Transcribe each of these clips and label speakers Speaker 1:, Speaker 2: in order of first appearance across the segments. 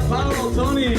Speaker 1: Paolo, Tony.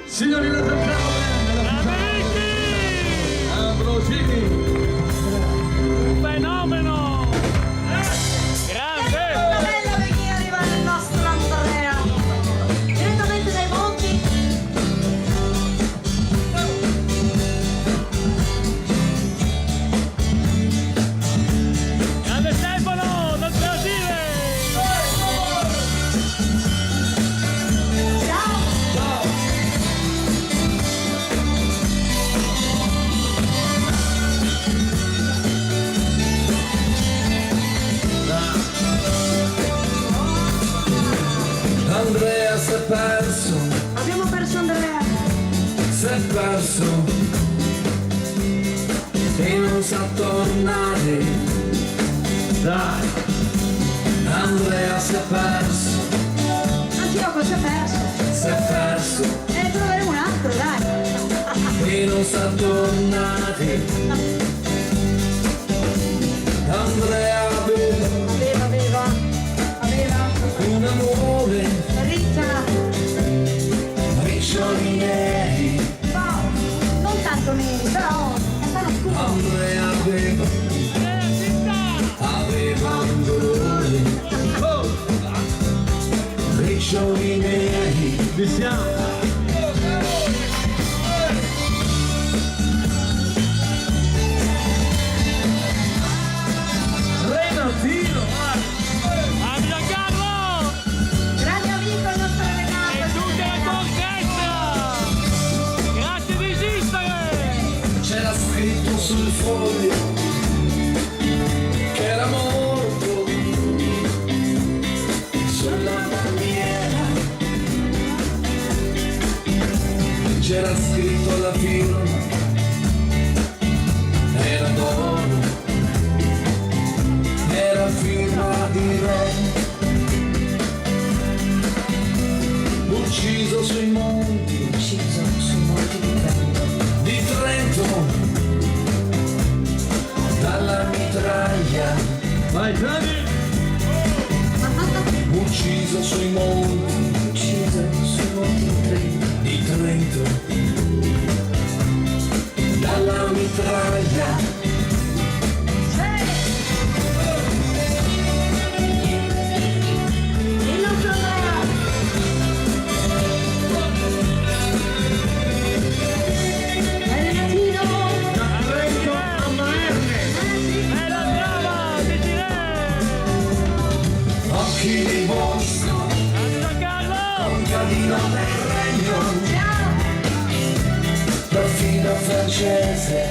Speaker 1: Signorina del Ambrosini,
Speaker 2: fenomeno, grande,
Speaker 3: che bella perché arriva il nostro Andrea direttamente dai monti.
Speaker 2: grande Stefano dal Brasile.
Speaker 4: Andrea si è perso,
Speaker 3: Abbiamo perso Andrea.
Speaker 4: si è perso e non sa tornare.
Speaker 1: dai.
Speaker 4: Andrea si è perso,
Speaker 3: Antioco si è perso.
Speaker 4: si è perso
Speaker 3: E troveremo un altro, dai.
Speaker 4: e non sa tornare. Andrea aveva
Speaker 3: Aveva
Speaker 4: un amore,
Speaker 3: Rita.
Speaker 4: riccioli neri.
Speaker 3: Non tanto neri, però stanno scuri.
Speaker 4: Andrea aveva un dolore, riccioli neri.
Speaker 1: Vi siamo. Renatino,
Speaker 2: A Giancarlo
Speaker 3: Grande amico il nostro
Speaker 2: e
Speaker 3: Renato.
Speaker 2: tutta la tua orchestra, grazie di esistere.
Speaker 4: C'era scritto sul foglio che era morto sulla bandiera. C'era scritto alla firma, era d'oro, era firma di re. Ucciso sui monti di Trento dalla mitraglia,
Speaker 1: vai Tony.
Speaker 4: ucciso sui monti di Trento dalla mitraglia.
Speaker 3: Il nostro Andrea. Renatino.
Speaker 2: Bella brava,
Speaker 4: Occhi di bosco,
Speaker 2: Giancarlo,
Speaker 4: contadino del regno, perfino francese.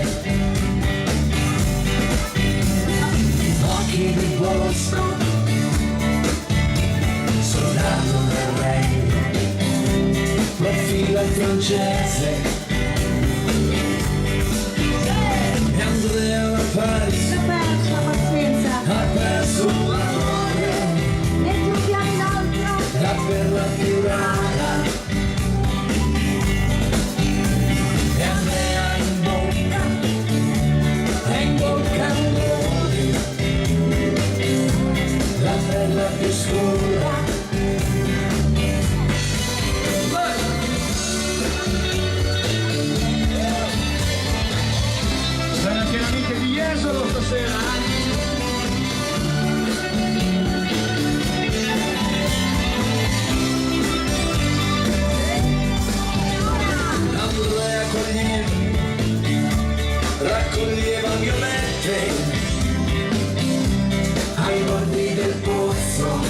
Speaker 4: Occhi di bosco, soldato del regno, profilo francese. E Andrea l'ha perso,
Speaker 3: Ha perso la pazienza.
Speaker 4: ha perso l'amore,
Speaker 3: Ne troviamo un altro.
Speaker 4: la perla più rara. E Andrea in bocca notte ai bordi del pozzo,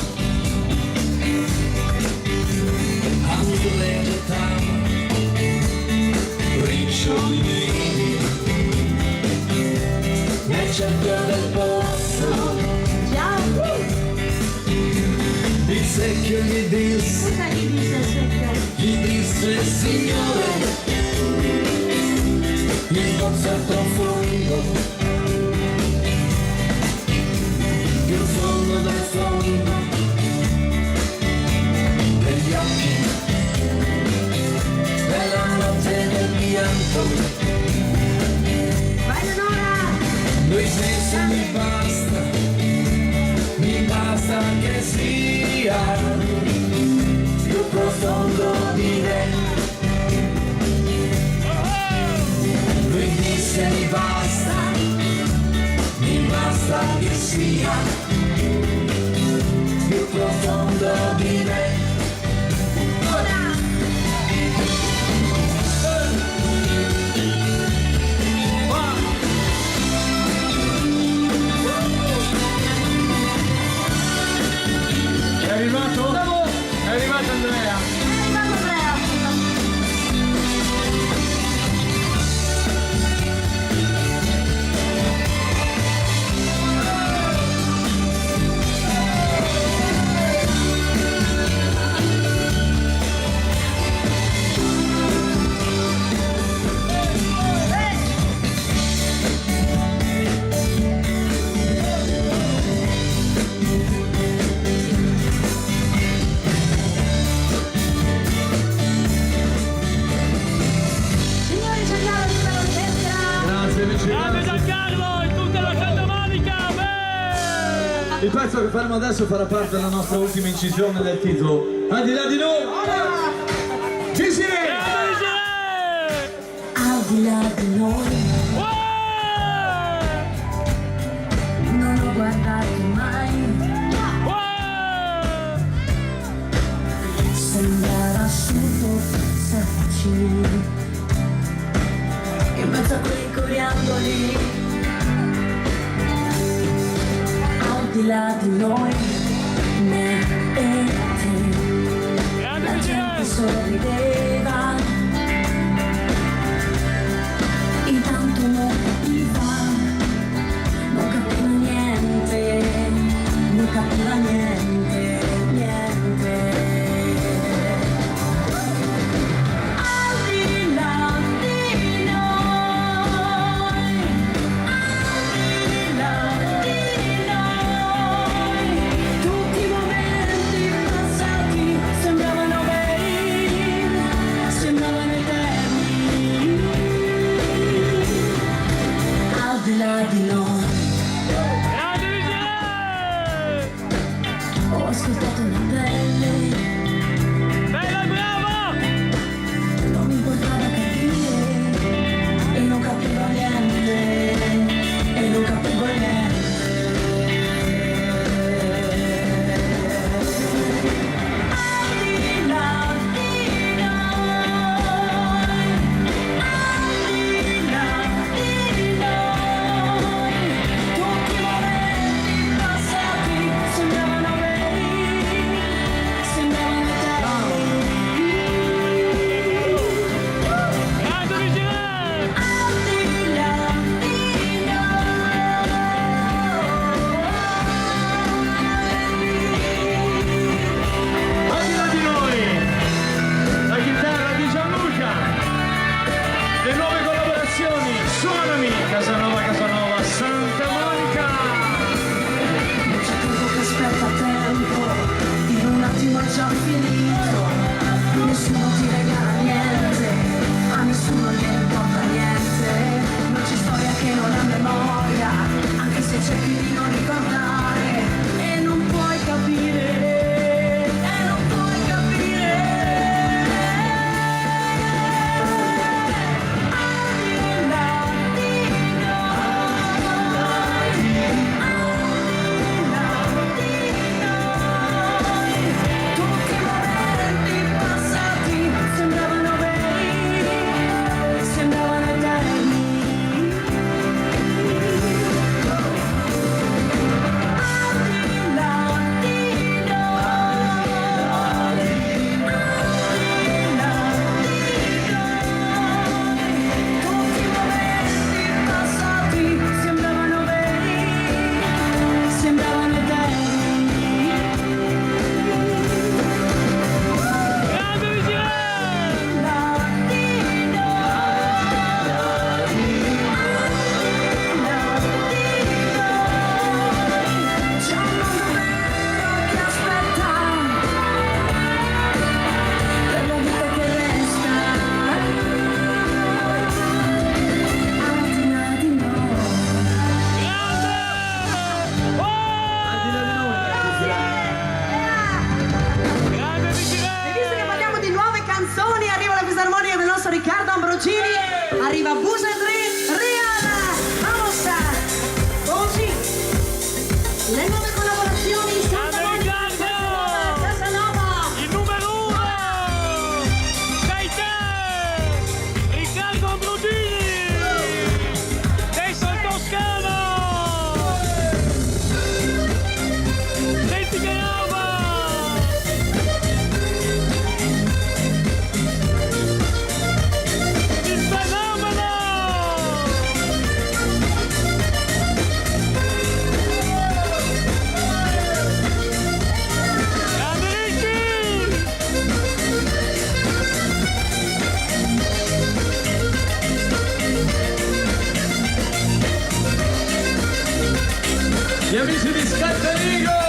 Speaker 4: angole d'etama, riccioli neri nel centro del pozzo. Il secchio gli disse,
Speaker 3: Cosa gli disse il secchio?
Speaker 4: gli disse signore, il pozzo è profondo, il fondo del fondo degli occhi, della notte del pianto.
Speaker 3: Vai Leonora!
Speaker 4: Lui stesso mi basta che sia più profondo di me. Lui disse mi basta che sia più profondo di me.
Speaker 1: È arrivato? È arrivato Andrea.
Speaker 3: Andiamo Andrea! Signori, c'è Carlo di dell'orchestra!
Speaker 1: Grazie amici.
Speaker 2: Grande Giancarlo e tutta la Santa Monica! Beh!
Speaker 1: Il pezzo che faremo adesso farà parte della nostra ultima incisione del titolo Al di là di noi. Gisile!
Speaker 2: Grande Gisele!
Speaker 3: Al di là di noi
Speaker 2: Uè!
Speaker 3: non ho guardato mai,
Speaker 2: Uè!
Speaker 3: sembrava assurdo pensarci in mezzo a quei coriandoli. Al di là di noi, me e te,
Speaker 2: Grande
Speaker 3: la gente
Speaker 2: Gisele!
Speaker 3: sorrideva, intanto non capiva niente, non capiva niente, niente. Al di là di noi, al di là di noi, tutti i momenti passati sembravano veri, sembravano eterni. Al di là di noi,
Speaker 2: Grande Gisele!
Speaker 3: ho ascoltato una pelle,
Speaker 2: Bella e brava!
Speaker 3: non mi importava capire, e non capivo niente, e non capivo niente. Al di là di noi, al di là di noi, tutti i momenti passati sembravano veri, sembravano eterni.
Speaker 2: Grande Gisele!
Speaker 3: Al di là di
Speaker 1: Al di là di noi. La chitarra di Gianluca. Le nuove collaborazioni. Suonami. Casanova, Santa Monica.
Speaker 3: non c'è tempo che aspetta tempo, in un attimo è già finito, nessuno ti regala niente, a nessuno gliene importa niente, non c'è storia che non ha memoria, anche se cerchi di non ricordare, e non puoi capire, e non puoi capire. Al di là di tutti i momenti passati sembravano veri, sembravano eterni.
Speaker 1: Gli amici di Scattarigo!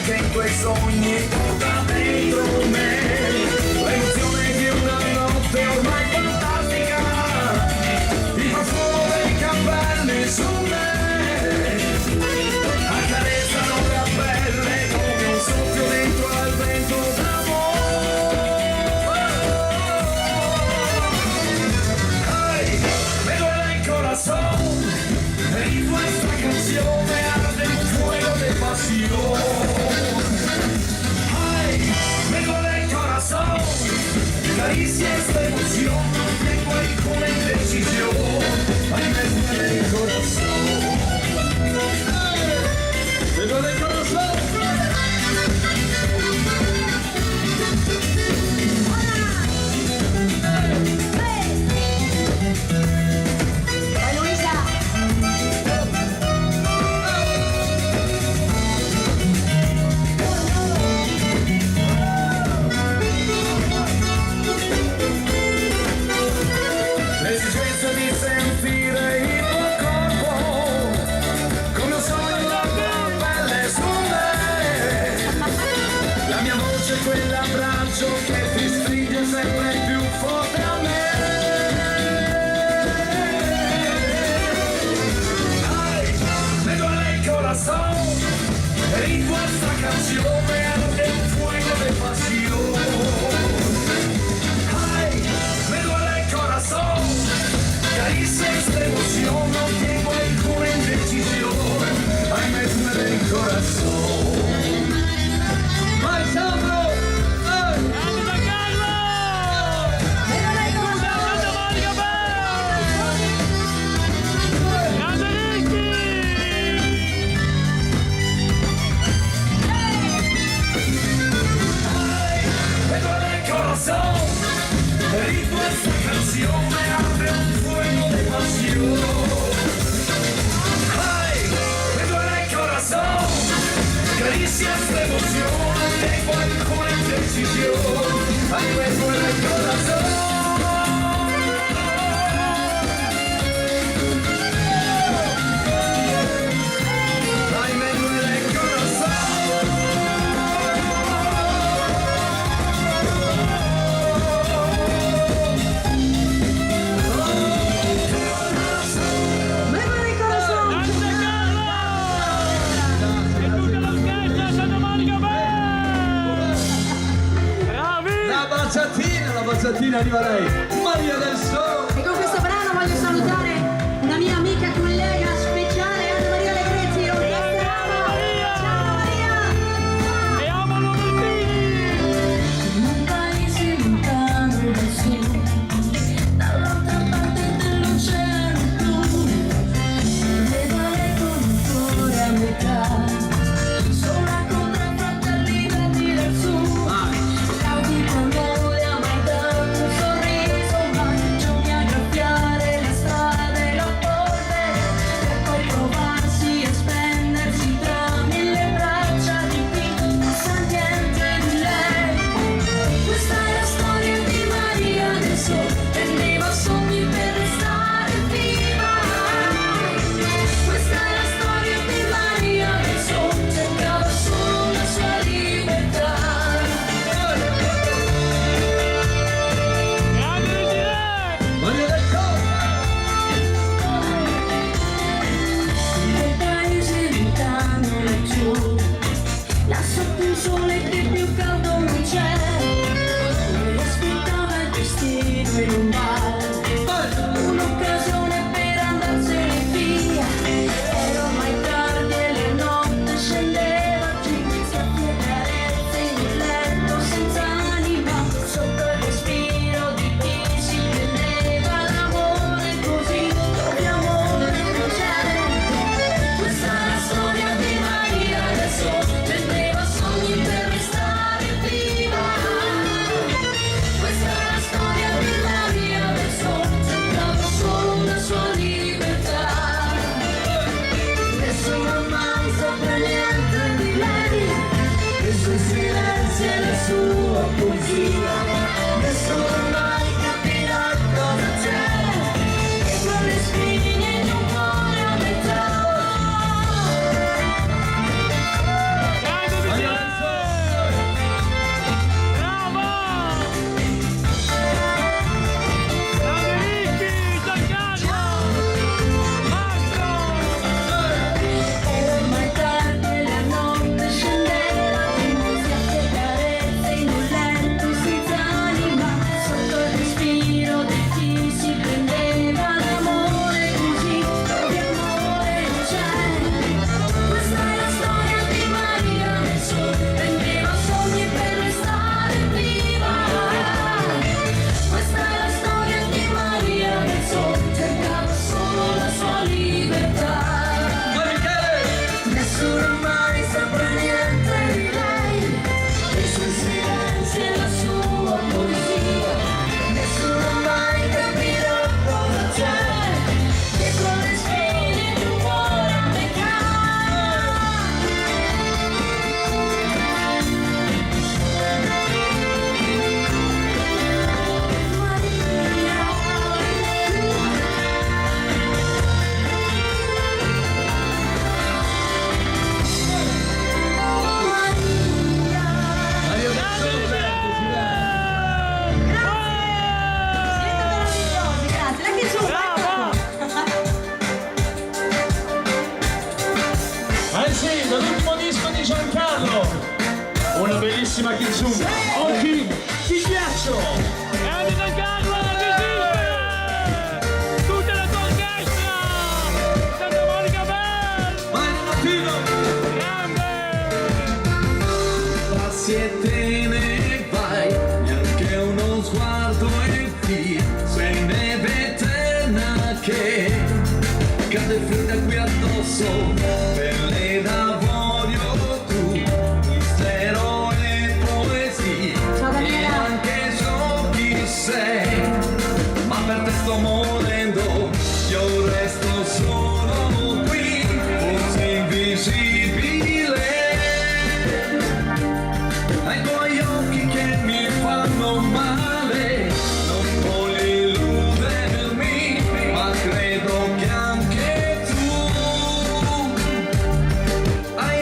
Speaker 4: Che in quei sogni porta dentro me l'emozione di una notte ormai fantastica, il profumo dei capelli su me accarezzano la pelle come un soffio dentro al vento d'amore. Hey, me duele il corazón e in questa canzone arde un fuego de pasión. Caricia esta emoción, tengo ahí con la indecisión, ay me duele el corazón, me duele el corazón.
Speaker 3: Vai Luisa!
Speaker 4: Quell'abbraccio che ti stringe sempre più forte a me.
Speaker 1: infine arriva lei, Maria del Sole.
Speaker 3: E con questo brano voglio salutare una mia amica collega speciale, Anna Maria Allegretti. Ciao Maria!
Speaker 2: E amano Delfini!
Speaker 3: In un paese lontano dal sud, dall'altra parte dell'oceano blu, vedeva lei con un cuore a metà, sola contro fratelli vecchi del sud. L'audico non le ha mai dato un sorriso, ma bisogna graffiare la strada e la polvere per poi provarsi a spendersi tra mille braccia di chi non sa niente di lei. Questa è la storia di Maria del Sole, prendeva sogni per restare viva. Questa è la storia di Maria del Sole, cercava solo la sua libertà.
Speaker 2: Grande Desiree!
Speaker 1: Maria del Sole.
Speaker 3: Nel paese lontano laggiù, là sotto un sole che più caldo non c'è, lui aspettava il destino in un bar, un'occasione per andarsene via. Era ormai tardi e la notte scendeva giù, soffi e carezze in un letto senza anima, sotto il respiro di chi si prendeva l'amore così, dove amore non c'è. Questa è la storia di Maria del Sole, prendeva sogni per restare viva. Questa è la storia di Maria del Sole, cercava solo la sua libertà. Nessuno mai saprà niente di lei, i suoi silenzi e la sua poesia. Nessuno mai capirà cosa c'è dietro le spine di un cuore a metà.
Speaker 2: Grande Desiree! Brava! Grande Vicky! Giancarlo! Marco!
Speaker 3: Era ormai tardi e la notte scendeva, soffi e carezze in un letto senza anima, sotto il respiro di chi si prendeva l'amore così, dove amore non c'è. Questa è la storia di Maria del Sole, prendeva sogni per restare viva. Questa è la storia di Maria del Sole, cercava solo la sua libertà. Nessuno mai saprà niente di lei, i suoi silenzi e la sua poesia. Nessuno mai capirà cosa c'è dietro le spine di un cuore a metà.
Speaker 1: Maria del Sole.
Speaker 3: Grazie, la chiusura.
Speaker 2: Brava!
Speaker 1: Sì, dall'ultimo disco di Giancarlo, una bellissima canzone. Occhi di ghiaccio.
Speaker 2: Grande Giancarlo! Desiree! Tutta la tua orchestra! Santa Monica Bell!
Speaker 1: Marino.
Speaker 2: Grande!
Speaker 4: Passi e te ne vai, neanche uno sguardo e via, sei neve eterna che cade fredda qui addosso, pelle d'avorio tu, mistero e poesia,
Speaker 3: Ciao,
Speaker 4: e
Speaker 3: Daniela.
Speaker 4: anche so chi sei, ma per te sto morendo, io resto solo qui, forse invisibile. Ai tuoi occhi che mi fanno male, non voglio illudermi, ma credo che anche tu hai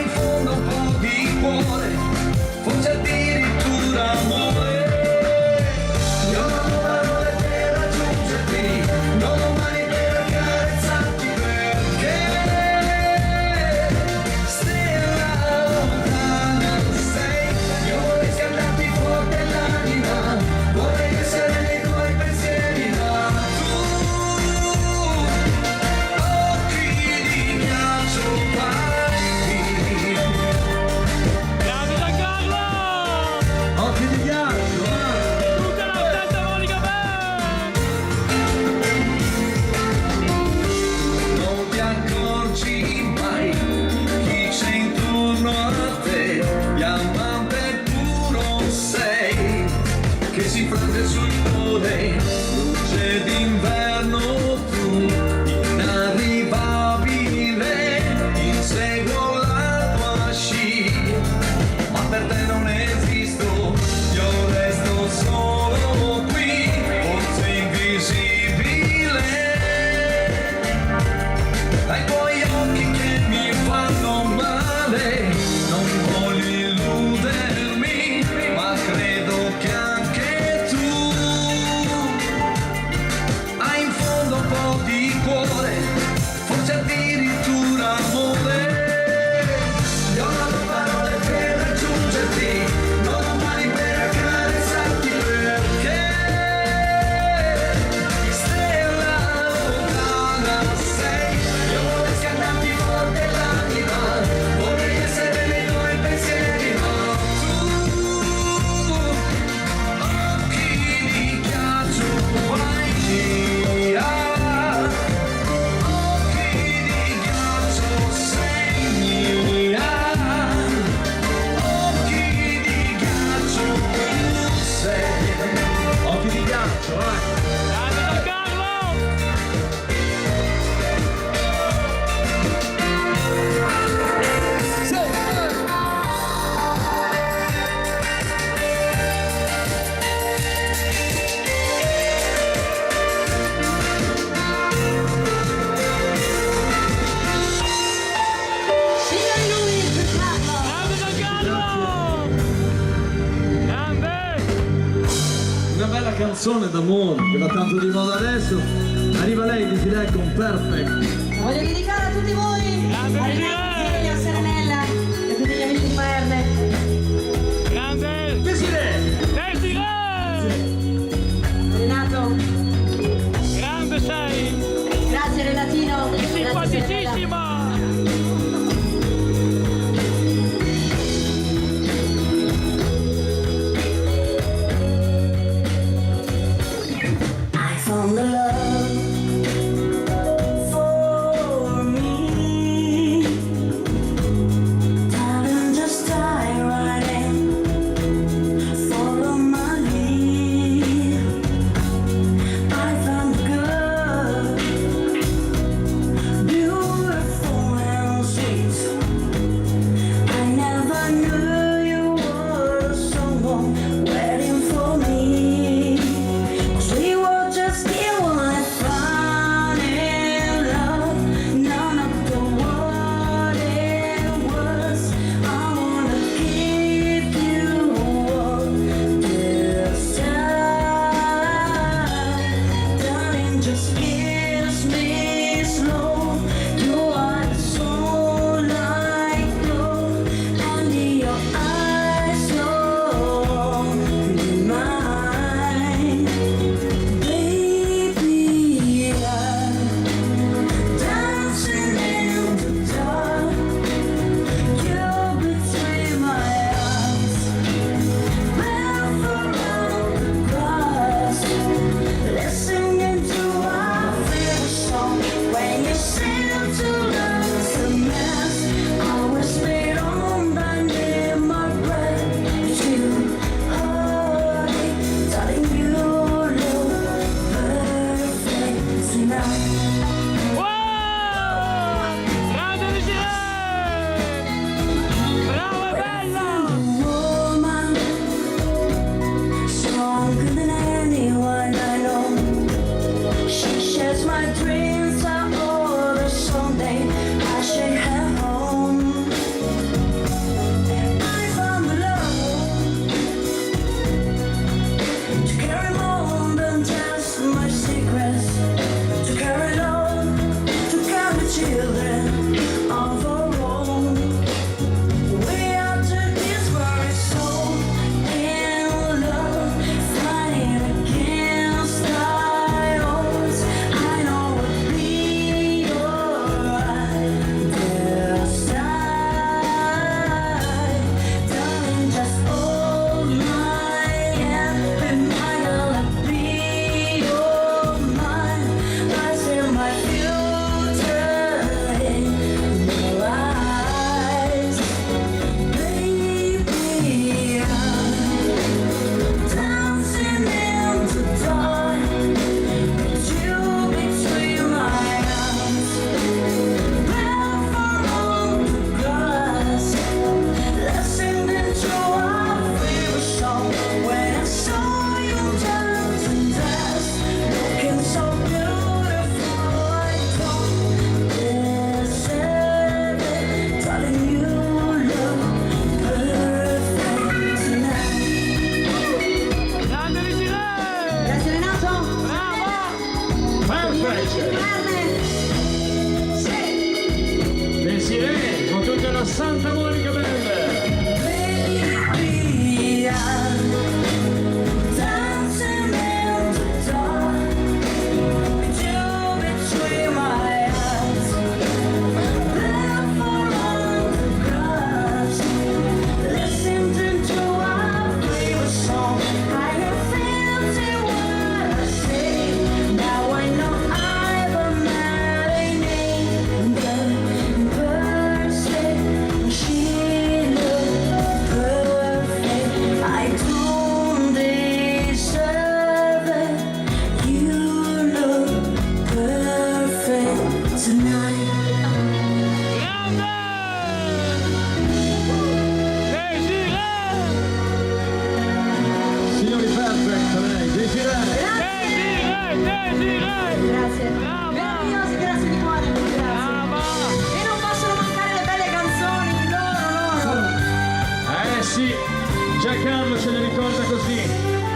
Speaker 5: canzone d'amore che va tanto di moda adesso. Arriva lei, Desiree, con Perfect.
Speaker 3: La voglio dedicare a tutti voi,
Speaker 2: Grande
Speaker 3: a
Speaker 2: Desiree!
Speaker 3: Renato, a Serenella e a tutti gli amici di Paerne.
Speaker 2: Grande
Speaker 1: Desiree!
Speaker 2: Desiree!
Speaker 3: Renato,
Speaker 2: Grande sei!
Speaker 3: grazie Renatino. Grazie Serenella.
Speaker 2: Simpaticissima!
Speaker 3: I found the love for me. Darling, just dive right in, follow my lead. I found a girl, beautiful and sweet. I never knew you were someone waiting for me. 'Cause we were just given fun in love, none of the what it was. I wanna give you all this time. Darling, just kiss me slow. You are the soul like gold, and your eyes so mine. Baby, I'm dancing in the dark. You between my arms, wrapped around the grass, listening to our favorite song. When you seem to lose the mess, I whispered on under my breath. You hold it, telling you look perfect tonight.
Speaker 2: Wow! Grande Desiree! Brava e bella!
Speaker 3: Woman, stronger than anyone I know. She shares my dreams. I order someday I should have home. I found the love to carry more than just my secrets, to carry love, to carry children of our own. We are to this very soul in love, fighting against our odds. I know it'll be alright this time. Darling, just hold my hand, be mine, I'll be your mine. I see my future in your eyes. Baby, I'm dancing in the dark, with you between my arms, barefoot on the grass, listening to our favorite song. When I saw you dance and dance, looking so beautiful, I thought this is it, darling, you look perfect tonight.
Speaker 2: Grande Desiree!
Speaker 3: Grazie Renato.
Speaker 2: Brava!
Speaker 1: Perfect! Desiree con tutta la Santa Monica Band!
Speaker 3: Baby, I'm dancing in the dark, with you between my arms, barefoot on the grass, listening to our favorite song. I have felt it when I say, now I know I've met an angel person. She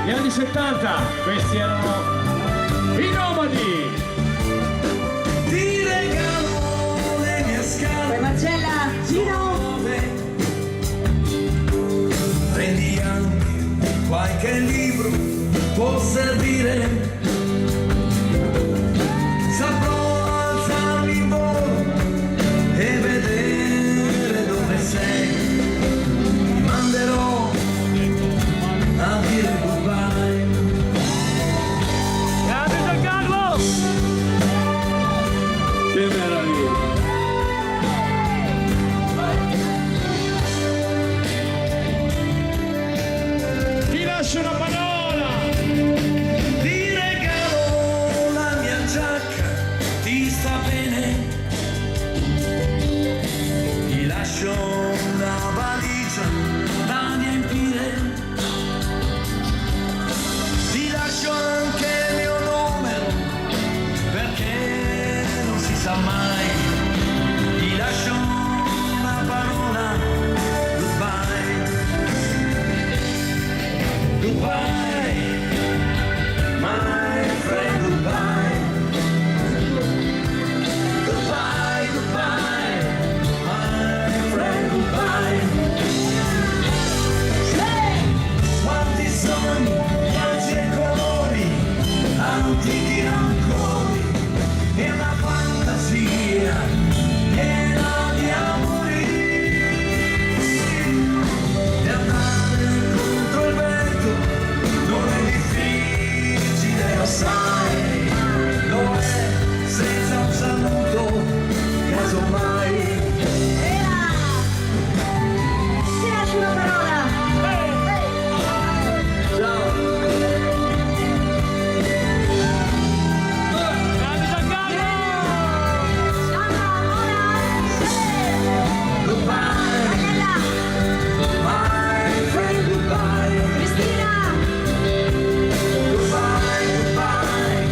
Speaker 1: Gli anni 70, questi erano i Nomadi.
Speaker 4: Ti regalo le mie scarpe.
Speaker 3: Poi Marcella, Gino.
Speaker 4: Prendi anche qualche libro, può servire. Saprò alzarmi in volo e vedere dove sei. Ti manderò a dire goodbye.
Speaker 2: Grande Giancarlo!
Speaker 5: Che meraviglia.
Speaker 1: Ti lascio una parola.
Speaker 4: Ti regalo la mia giacca, ti sta bene. Ti lascio una valigia da riempire. Ti lascio anche il mio numero, perché non si sa mai. Ti lascio una parola, goodbye. Goodbye, my friend, goodbye. Goodbye, goodbye, my friend, goodbye. Quanti sogni, viaggi e colori, antichi rancori, e una fantasia piena di amori. E andare contro il vento non è difficile, lo sai, lo è senza un saluto, casomai.
Speaker 3: Ti lascio una parola.
Speaker 2: Grande Giancarlo!
Speaker 4: Goodbye,
Speaker 3: Daniela,
Speaker 4: my friend, goodbye.
Speaker 3: Cristina,
Speaker 4: Goodbye, goodbye,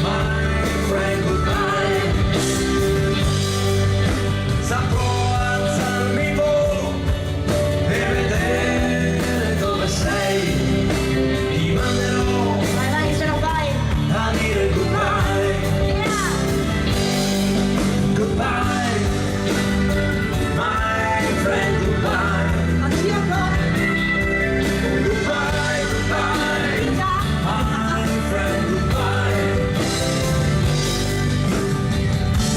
Speaker 4: my friend, goodbye. Saprò alzarmi in volo e vedere dove sei. Ti manderò
Speaker 3: vai vai ce la fai.
Speaker 4: a dire goodbye. Goodbye, my friend, goodbye.
Speaker 3: Anch'io
Speaker 4: Goodbye, goodbye, my friend, goodbye.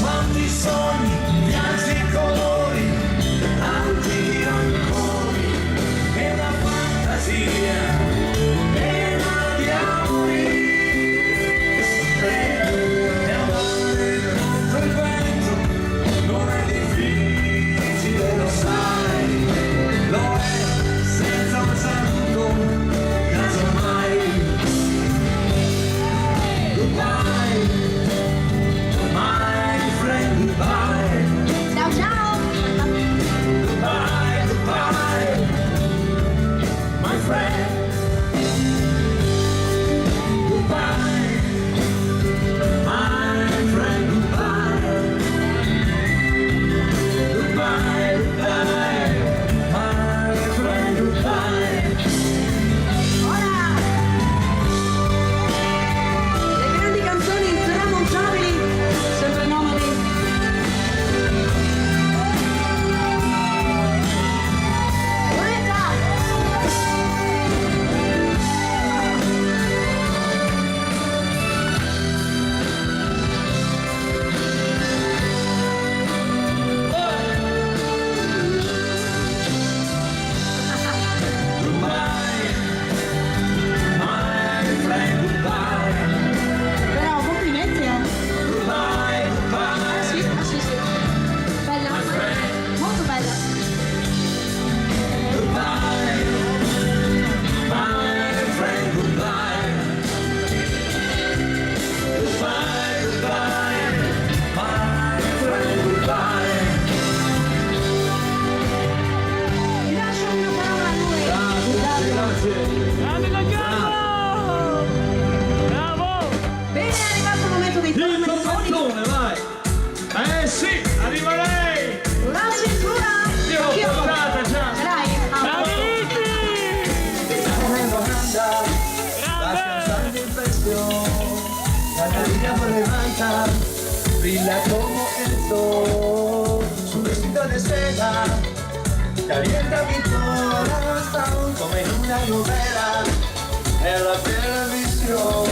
Speaker 4: Quanti sogni, viaggi e colori, antichi rancori, e una fantasia piena di amori. E andare contro il vento non è difficile, lo sai, lo è senza un saluto, casomai. Goodbye, my friend, goodbye.
Speaker 3: ciao ciao.
Speaker 4: Goodbye, goodbye, my friend. Goodbye, my friend, goodbye. Goodbye, goodbye, my friend, goodbye.
Speaker 3: Ora le grandi canzoni intramontabili, sempre Nomadi. Bonetta.
Speaker 4: Goodbye, my friend, goodbye.
Speaker 3: Però complimenti,
Speaker 4: Goodbye, goodbye.
Speaker 3: sì, sì. Bella, molto bella.
Speaker 4: Goodbye, my friend, goodbye. Goodbye, goodbye, my friend, goodbye.
Speaker 3: Ti lascio una parola a lui.
Speaker 5: Grazie.
Speaker 2: Grande Giancarlo! Bravo!
Speaker 3: Bene, è arrivato il momento dei
Speaker 5: Il
Speaker 3: tormentoni.
Speaker 5: tormentone, vai.
Speaker 1: Sì, arriva lei.
Speaker 3: La cintura.
Speaker 1: Io l'ho
Speaker 3: Anch'io.
Speaker 1: portata già.
Speaker 3: Ce l'hai? Ah,
Speaker 2: Bravi Ricci!
Speaker 3: ok.
Speaker 4: calienta mi corazón como en una novela en la televisión.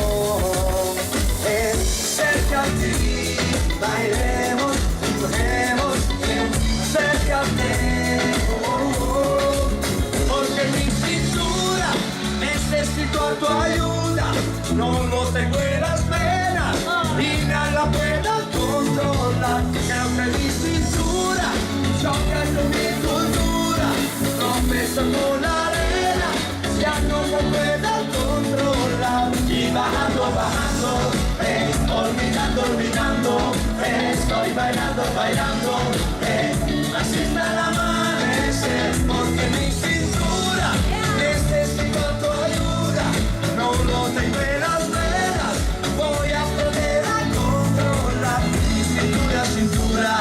Speaker 4: Cerca a ti, bailemos, juguemos, acércate, porque mi cintura necesito tu ayuda, no tengo en las venas y nada puedo controlar. Creo que mi cintura choca con mi cultura, tropieza con la arena, ya no me puedo controlar. Y bajando, bajando, olvidando, olvidando, estoy bailando, bailando, así está el amanecer, porque mi cintura necesito tu ayuda, no lo tengo en las venas, voy a aprender a controlar mi cintura, cintura.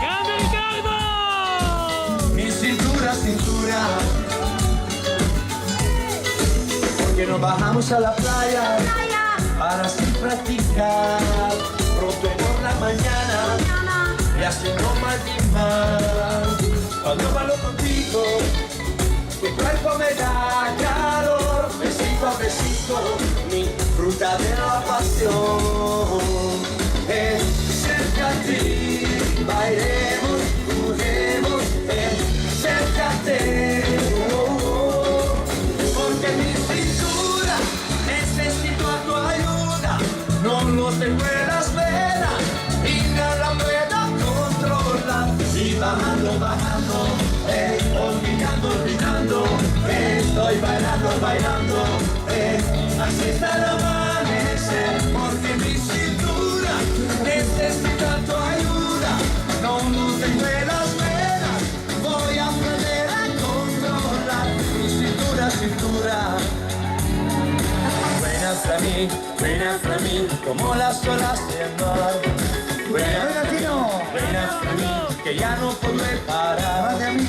Speaker 2: ¡Grande Ricardo!
Speaker 4: Mi cintura, cintura. Porque nos bajamos a la playa para así practicar pronto por la mañana y así no maldivar. Cuando bailo contigo, tu cuerpo me da calor, besito a besito, mi fruta de la pasión. Cerca a ti, bailemos, juguemos, acércate, porque mi cintura necesito a tu ayuda, no lo tengo en las venas y nada puedo controlar. Y bajando, bajando, olvidando, olvidando, estoy bailando, bailando, así está el amanecer, porque mi cintura necesita tu ayuda, no lo tengo en las venas, voy a aprender a controlar mi cintura, cintura. Buenas para mí, como las olas del mar. Buenas para mí, que ya no podré parar. Buenas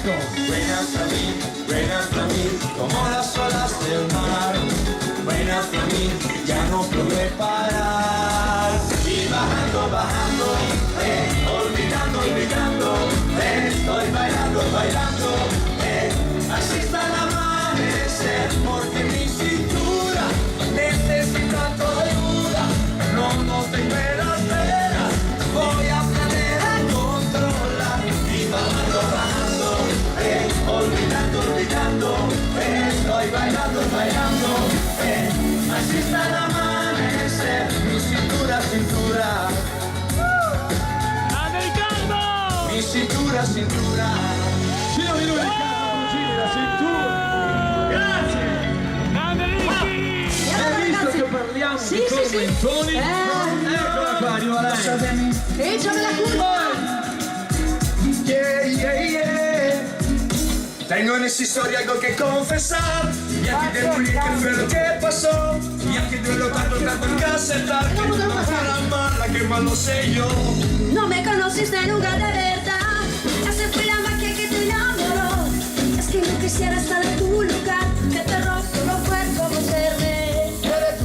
Speaker 4: para mí, como las olas del mar. Buenas para mí, ya no podré parar. Y bajando, bajando, olvidando, olvidando, estoy bailando, bailando, así está el amanecer, porque mi cintura necesita tu ayuda, no tengo en las venas, voy a aprender a controlar. Y bajando, bajando, olvidando, olvidando, estoy bailando, bailando, así está el amanecer, mi cintura, cintura.
Speaker 2: ¡Grande Ricardo!
Speaker 4: Mi cintura, cintura.
Speaker 1: Giro di lui, Riccardo, giri la cintura. Grazie.
Speaker 2: ¡Grande Ricky!
Speaker 1: Hai visto che parliamo di tormentoni? Eccola qua, arriva lei.
Speaker 3: Échame la culpa.
Speaker 4: Yeah, yeah, yeah. Tengo en esta historia algo que confesar. Y aquí te morí que fue lo que pasó. Y aquí te lo tanto que aceptar. Que no para mala, que malo sé yo.
Speaker 3: No me conociste nunca de verdad. Esa fue la magia que te enamoró. Es que no quisiera estar en tu lugar. Que te rozo no fue como serme.
Speaker 4: Eres tú,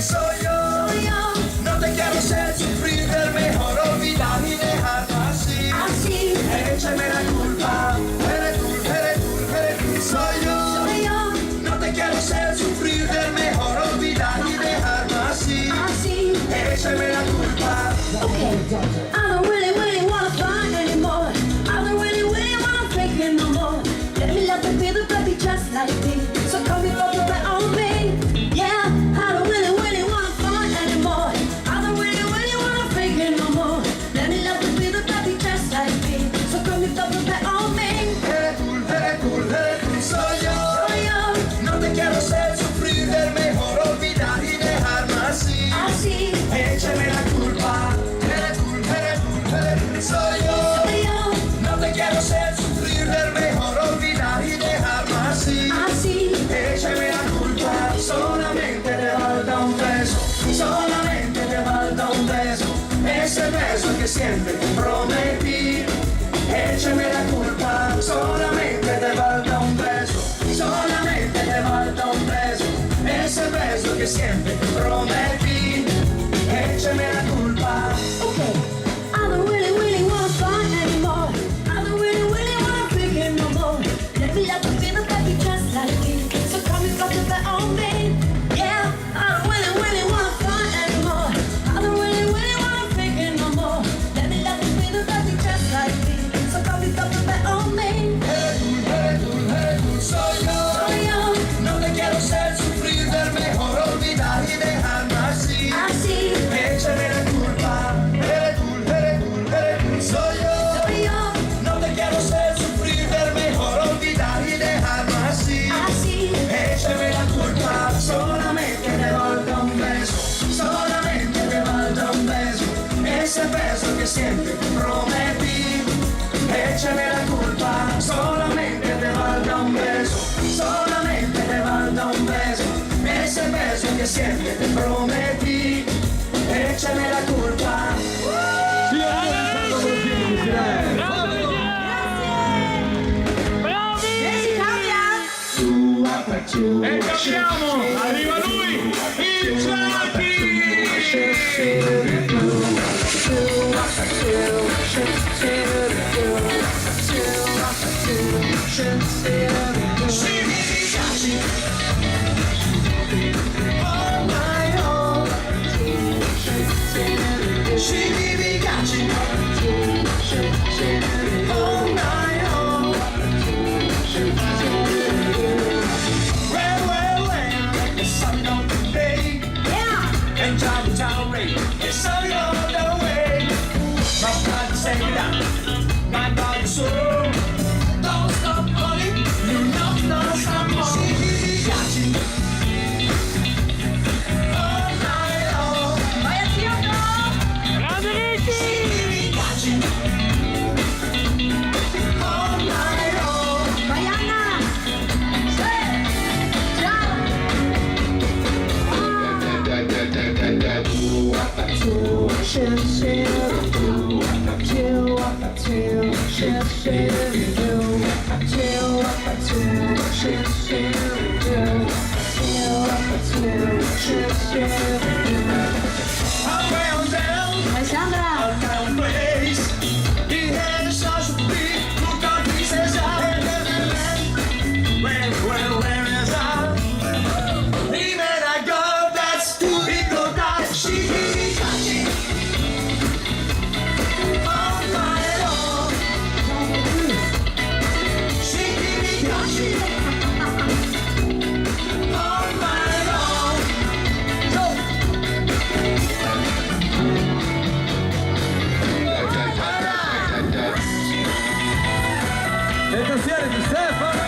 Speaker 4: soy yo.
Speaker 3: Soy yo,
Speaker 4: No te quiero hacer sufrir, del mejor olvidar y dejarlo así.
Speaker 3: así.
Speaker 4: Échame la culpa. Eres tú, soy yo.
Speaker 3: Soy yo,
Speaker 4: No te quiero hacer sufrir, del mejor olvidar y dejarlo así.
Speaker 3: así.
Speaker 4: Échame la culpa.
Speaker 3: I don't really wanna fight anymore. I don't really wanna fake it no more. Let me love you, be the baby just like me. So come me up right on me. Yeah, I don't really wanna fight anymore. I don't really wanna fake it no more. Let me love you, be the baby just like me. So come me up right on me.
Speaker 4: Eres tú, soy yo.
Speaker 3: Soy yo,
Speaker 4: No te quiero hacer sufrir, del mejor olvidar y dejarlo así.
Speaker 3: así.
Speaker 4: Échame la culpa. Eres tú, soy yo.
Speaker 3: Soy yo,
Speaker 4: No te quiero hacer sufrir, del mejor olvidar y dejarlo así.
Speaker 3: así.
Speaker 4: Échame la culpa. Solamente te falta un beso. Solamente te falta un beso. Ese beso que siempre te prometí. Échame la culpa. Solamente te falta un beso. Solamente te falta un beso. Ese beso que siempre te prometí. Échame la culpa.
Speaker 3: Okay. I don't really wanna fight anymore. I don't really wanna
Speaker 4: siente ti prometti e ce n'è la colpa. Solamente te valga un beso, solamente te valga un beso, ese beso che siente te prometti e ce n'è la colpa.
Speaker 2: Grande Bravi!
Speaker 1: E cambiamo, arriva lui, il Giacchi!
Speaker 2: Grande Ricky!
Speaker 3: Vai Anna! Vai Sandra!
Speaker 5: Le tastiere di Stefano.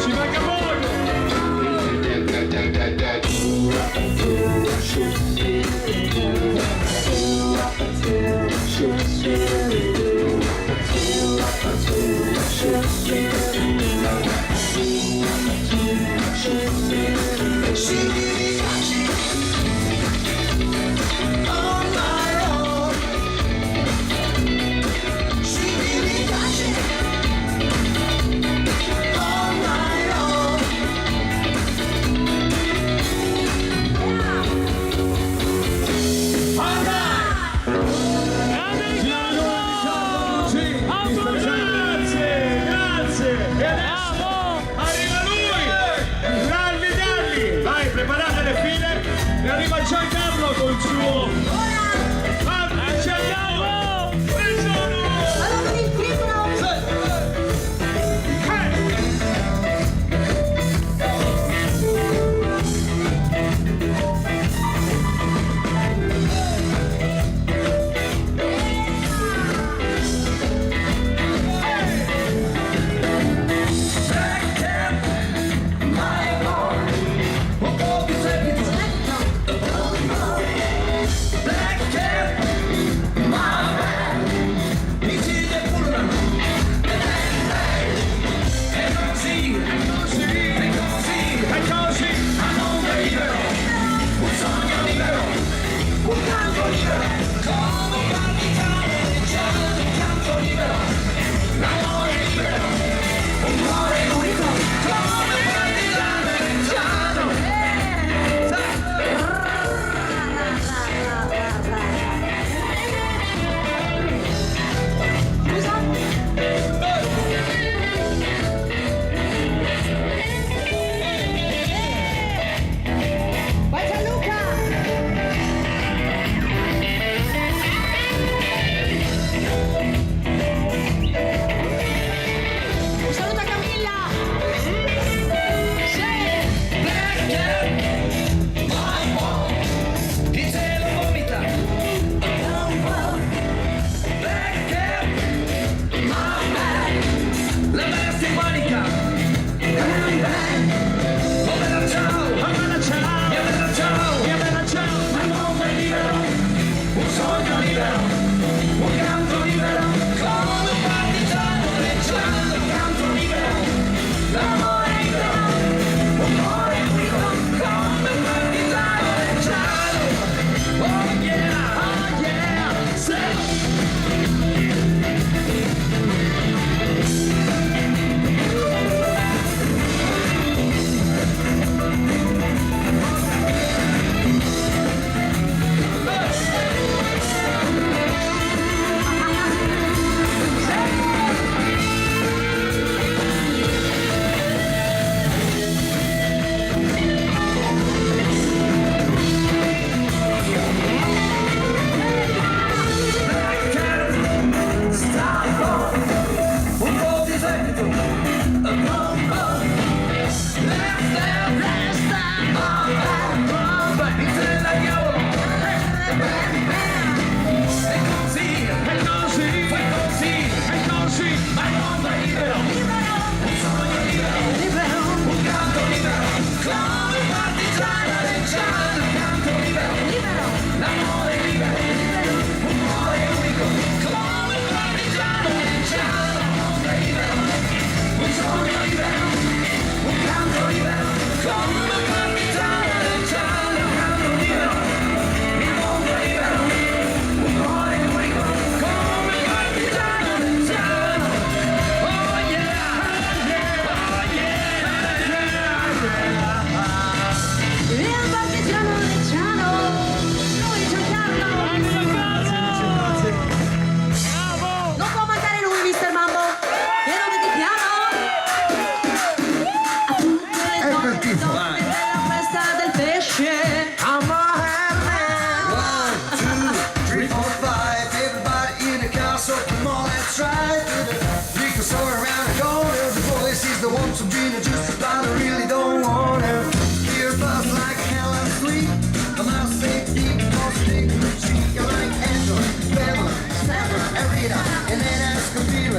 Speaker 1: Ci manca poco!
Speaker 2: Grande Riccardo!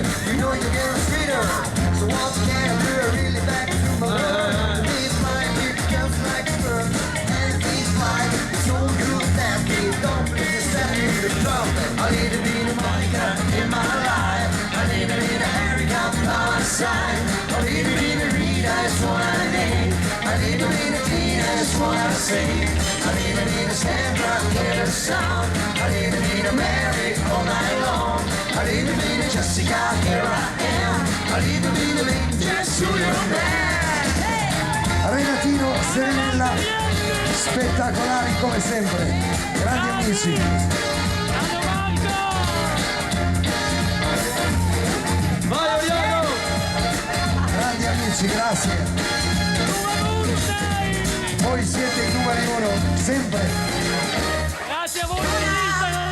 Speaker 4: sweeter. You know you're getting sweeter. So once again, we're really back to my love. This life, it becomes like a bird. And it's like it's so good that we don't put the step in the drum. I need to be the Monica in my life. I need to be the Erica by my side. I need to be the Rita, that's what I need. I need to be the Tina, that's what I see. I need to be the Sandra, hear the sound. I need to be the Mary all night long. I need to be the Jessica, here I am. I need to be the Link, just to your man.
Speaker 6: Renatino, Serenella, spettacolari come sempre, grandi amici.
Speaker 2: Grande Marco!
Speaker 1: Vai Oriano!
Speaker 6: Grandi amici, grazie.
Speaker 2: Numero 1 sei!
Speaker 6: Voi siete i numeri uno, sempre.
Speaker 2: Grazie a voi per Instagram!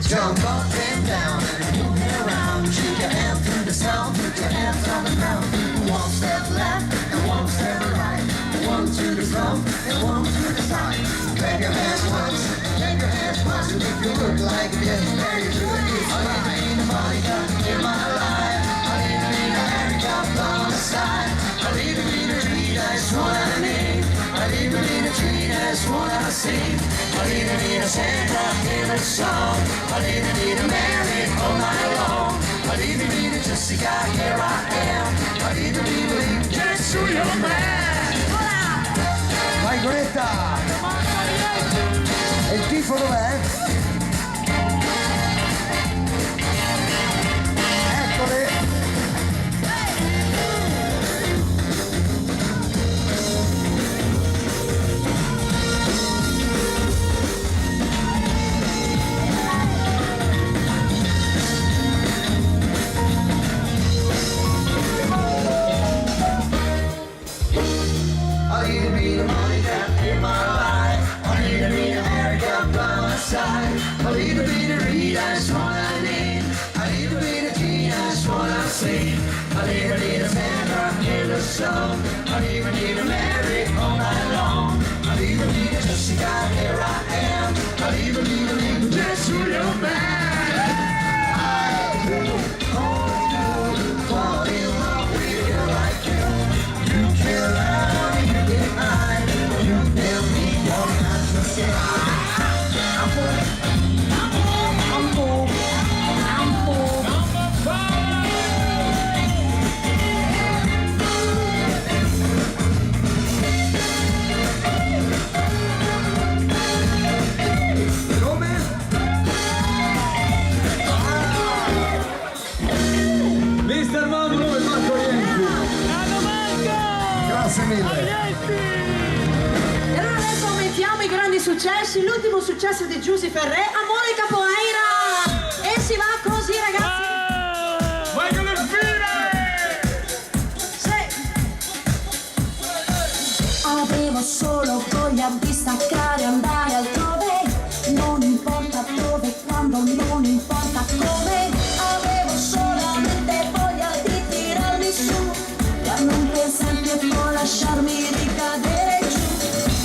Speaker 4: Jump up and down and move it around. Shake your hands to the sound, put your hands on the ground. One step left and one step right. One to the front and one to the side. Clap your hands once, clap your hands once. And if you look like this, very good, it's right. I need to be the Monica in my life. I need to be the Erica by my side. I need to be the Rita, that's what I need. I need to be the Tina, that's what I see. I need to be the Sandra in the song. I need to be the Mary all night long. I need to be the Jessica, here I am. I need to be the Link, just to your man.
Speaker 6: Vai Goretta! E il tifo dov'è? Eccole!
Speaker 4: I need to be the Monica in my life. I need to be the Erica by my side. I need to be the Rita, that's what I need. I need to be the Tina, that's what I see. I need to be the Sandra in the song. I need to be the Mary all night long. I need to be the Jessica, here I am. I need to be the Link, just to your man. I do all you fall in love with you like you. You can lie, you can hide. You tell me you're not the same.
Speaker 1: Mister Mamulo e Marco Rienti.
Speaker 2: Grande Marco!
Speaker 6: Grazie mille.
Speaker 3: E allora adesso aumentiamo i grandi successi. L'ultimo successo di Giusy Ferré, Amore Capoeira. E si va così, ragazzi.
Speaker 1: Vai con le
Speaker 3: Avevo solo voglia di staccare, andare altrove. Non importa dove, quando, non importa come. Avevo solamente voglia di tirarmi su, per non pensare che può lasciarmi ricadere giù.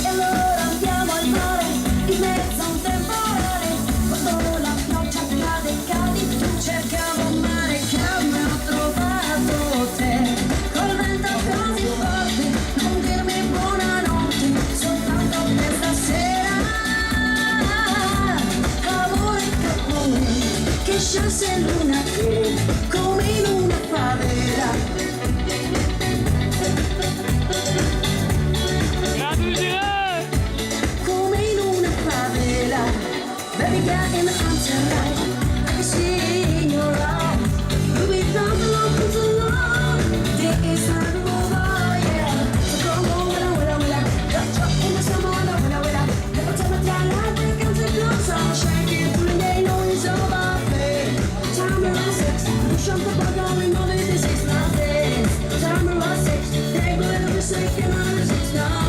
Speaker 3: E allora andiamo al mare, in mezzo a un temporale. Quando la pioggia cade, cadi tu. Cercavo un mare calmo e ho trovato te. Col vento così forte, non dirmi buonanotte, soltanto per stasera. Amore Capoeira, che scelse l'una che, come in una favela.
Speaker 2: Grande Girè!
Speaker 3: Come in una favela. Baby got in the answer right, I can see in your eyes. Baby don't belong to the Lord, there is time to move on, yeah. So come on, willa, just drop in the summer, willa. Never tell me down, I think I'm too close, I'm shaking through the day, no it's over, babe. Time around 6, push up the bug on, we know it is 6 nothing. Time around 6, they go every second on the 6 now.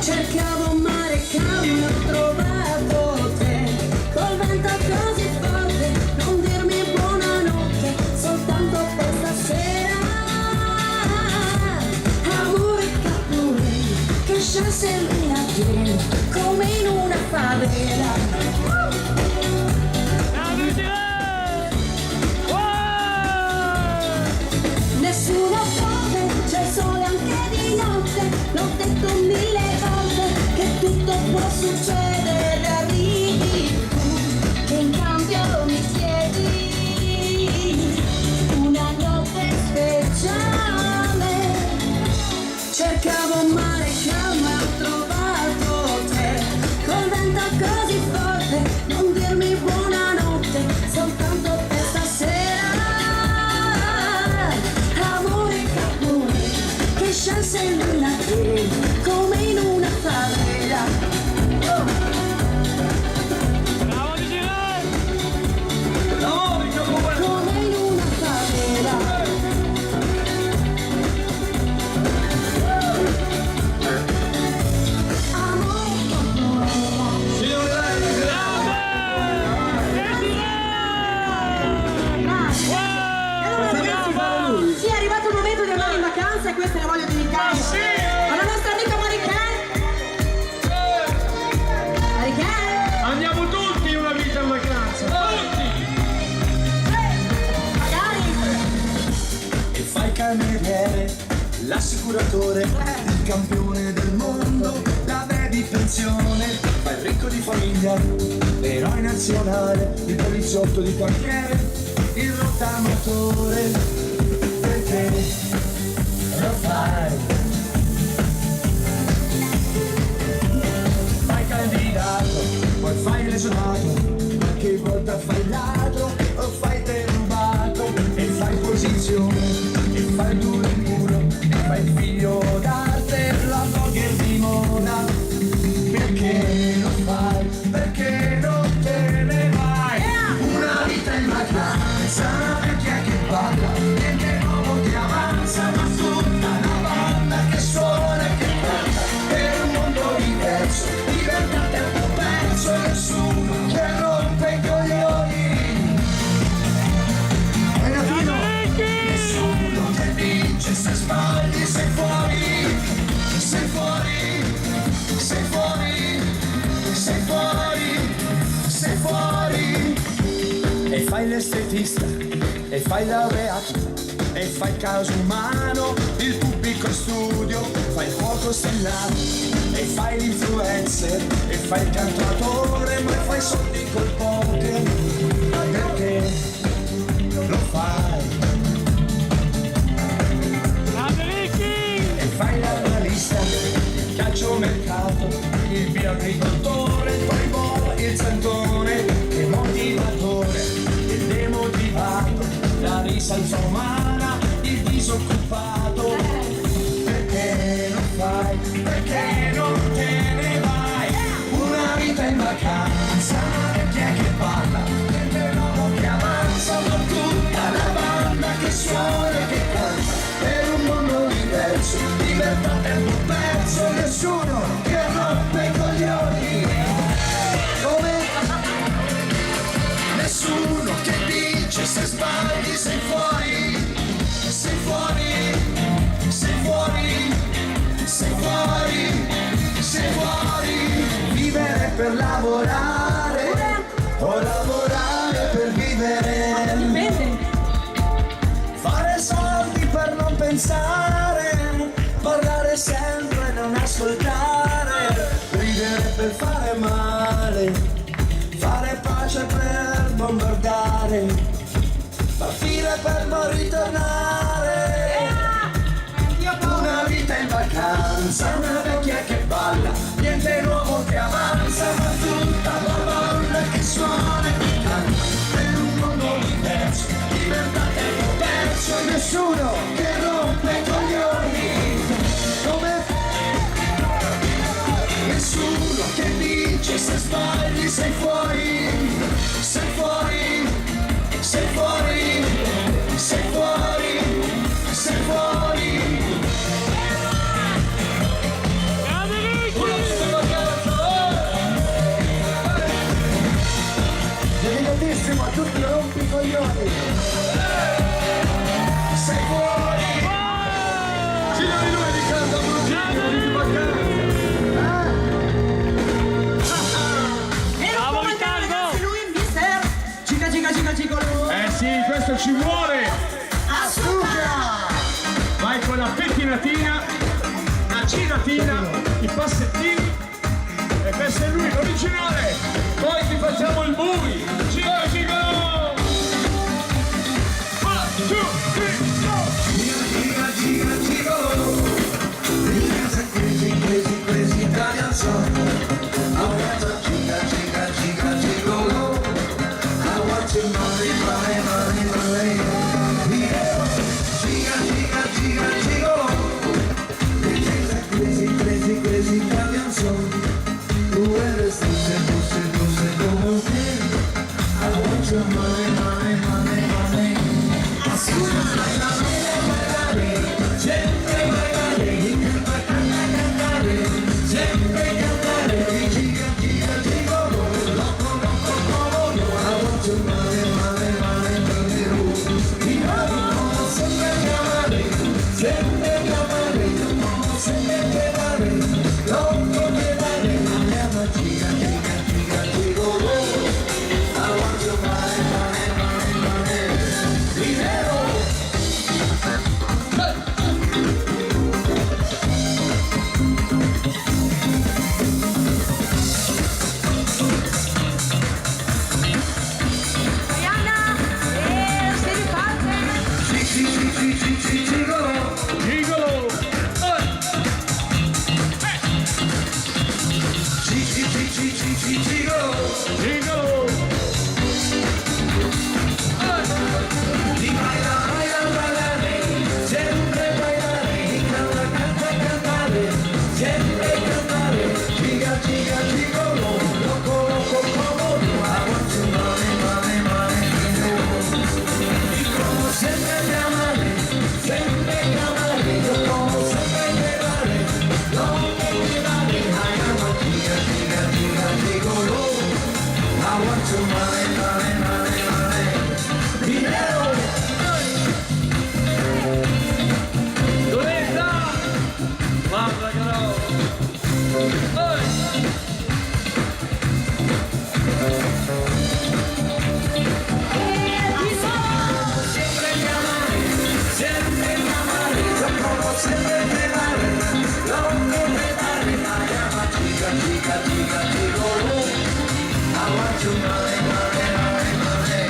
Speaker 3: Cercavo un mare calmo, ho trovato te. Col vento così forte, non dirmi buonanotte, soltanto per stasera. Amore Capoeira, che scelse l'una che, come in una favela.
Speaker 2: Grande Girè! Wow!
Speaker 1: Ma sì!
Speaker 3: Con la nostra amica Marican.
Speaker 1: Andiamo tutti una vita in vacanza, tutti!
Speaker 4: E fai il cameriere, l'assicuratore, il campione del mondo, la baby pensione, fai il ricco di famiglia, l'eroe nazionale, il poliziotto di quartiere, il rottamatore, perché lo fai? Fai candidato, poi fai l'esonato, qualche volta fai il ladro, o fai derubato, e fai posizione, e fai il duro in muro, e fai il figlio d'arte, la blogger di moda. Perché lo fai? Perché non te ne vai? Una vita in vacanza, una vecchia che parla, niente nuovo che avanza, ma tutta la banda che suona e che canta, per un mondo diverso, libertà tempo perso, e nessuno che rompe i coglioni. Nessuno che vince, se sbagli sei fuori, sei fuori, sei fuori, sei fuori, sei fuori. E fai l'estetista, e fai il laureato, e fai il caso umano, il pubblico studio, fai il fuoco stellato, e fai l'influencer, e fai il cantautore, ma fai soldi col poker. Perché lo fai? E fai l'analista, il calciomercato, il bioagricoltore, il playboy, il santone, il motivatore, il demotivato, la risalza umana, il disoccupato. Perché lo fai? Perché non te ne vai? Una vita in vacanza, una vecchia che parla, niente nuovo che avanza, ma tutta la banda che suona e che canta, per un mondo diverso, libertà tempo perso, nessuno che rompe i coglioni. Come? Nessuno che dice se sbagli sei fuori, sei fuori, sei fuori, sei fuori, sei fuori. Vivere per lavorare, o lavorare per vivere.
Speaker 3: Dipende.
Speaker 4: Fare soldi per non pensare, parlare sempre e non ascoltare, ridere per fare male, fare pace per bombardare, partire per non ritornare. Una vita in vacanza, una vecchia che balla, niente nuovo che avanza, ma tutta la banda che suona e che canta, per un mondo diverso, libertà tempo perso, e nessuno che rompe i coglioni. Come? Nessuno che dice se sbagli sei fuori, sei fuori, sei fuori, sei fuori, sei fuori. Dedicatissimo a tutti i rompicoglioni. Sei fuori.
Speaker 1: Signori, noi di casa Brugino, di vacanza.
Speaker 2: Bravo Riccardo!
Speaker 3: Lui mister. Cica cica cica cicolo.
Speaker 1: Sì, questo ci vuole!
Speaker 3: Assuga.
Speaker 1: Vai con la pettinatina, la giratina, i passettini, e questo è lui, l'originale! Poi ti facciamo il movie! Cico, cico! 1, 2, 3, go!
Speaker 4: Gira, gira, gigolo. It's a crazy, crazy, crazy Italian song. I want to giga, giga, giga, gigolo. I want to money, money, money, money. Yeah. Giga, giga, giga, gigolo. It's a crazy, crazy, crazy Italian song. Tú eres dulce, dulce, dulce como un miel. I want to sempre pedale, loco pedale, aria magica, giga, giga, gigolo. I want to mare, mare, mare, mare.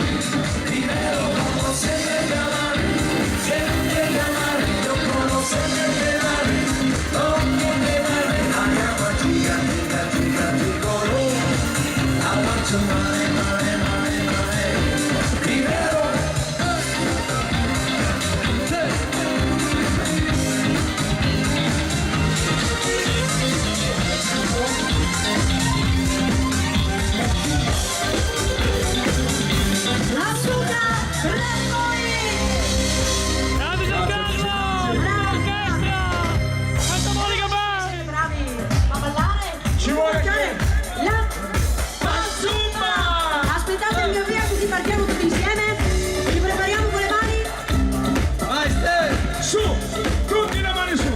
Speaker 4: Primero como sempre pedale, loco sempre pedale, loco pedale, aria magica, giga, giga, gigolo. I want to mare, mare, mare, mare. Primero.
Speaker 2: Grande Giancarlo! L'orchestra! Santa Monica Band!
Speaker 3: Bravi! Ma ballare?
Speaker 1: Ci vuole
Speaker 3: La
Speaker 1: Zumba!
Speaker 3: aspettate il mio via così partiamo tutti insieme. Ci prepariamo con le mani.
Speaker 5: Vai Ste!
Speaker 1: Su! Tutti le mani su!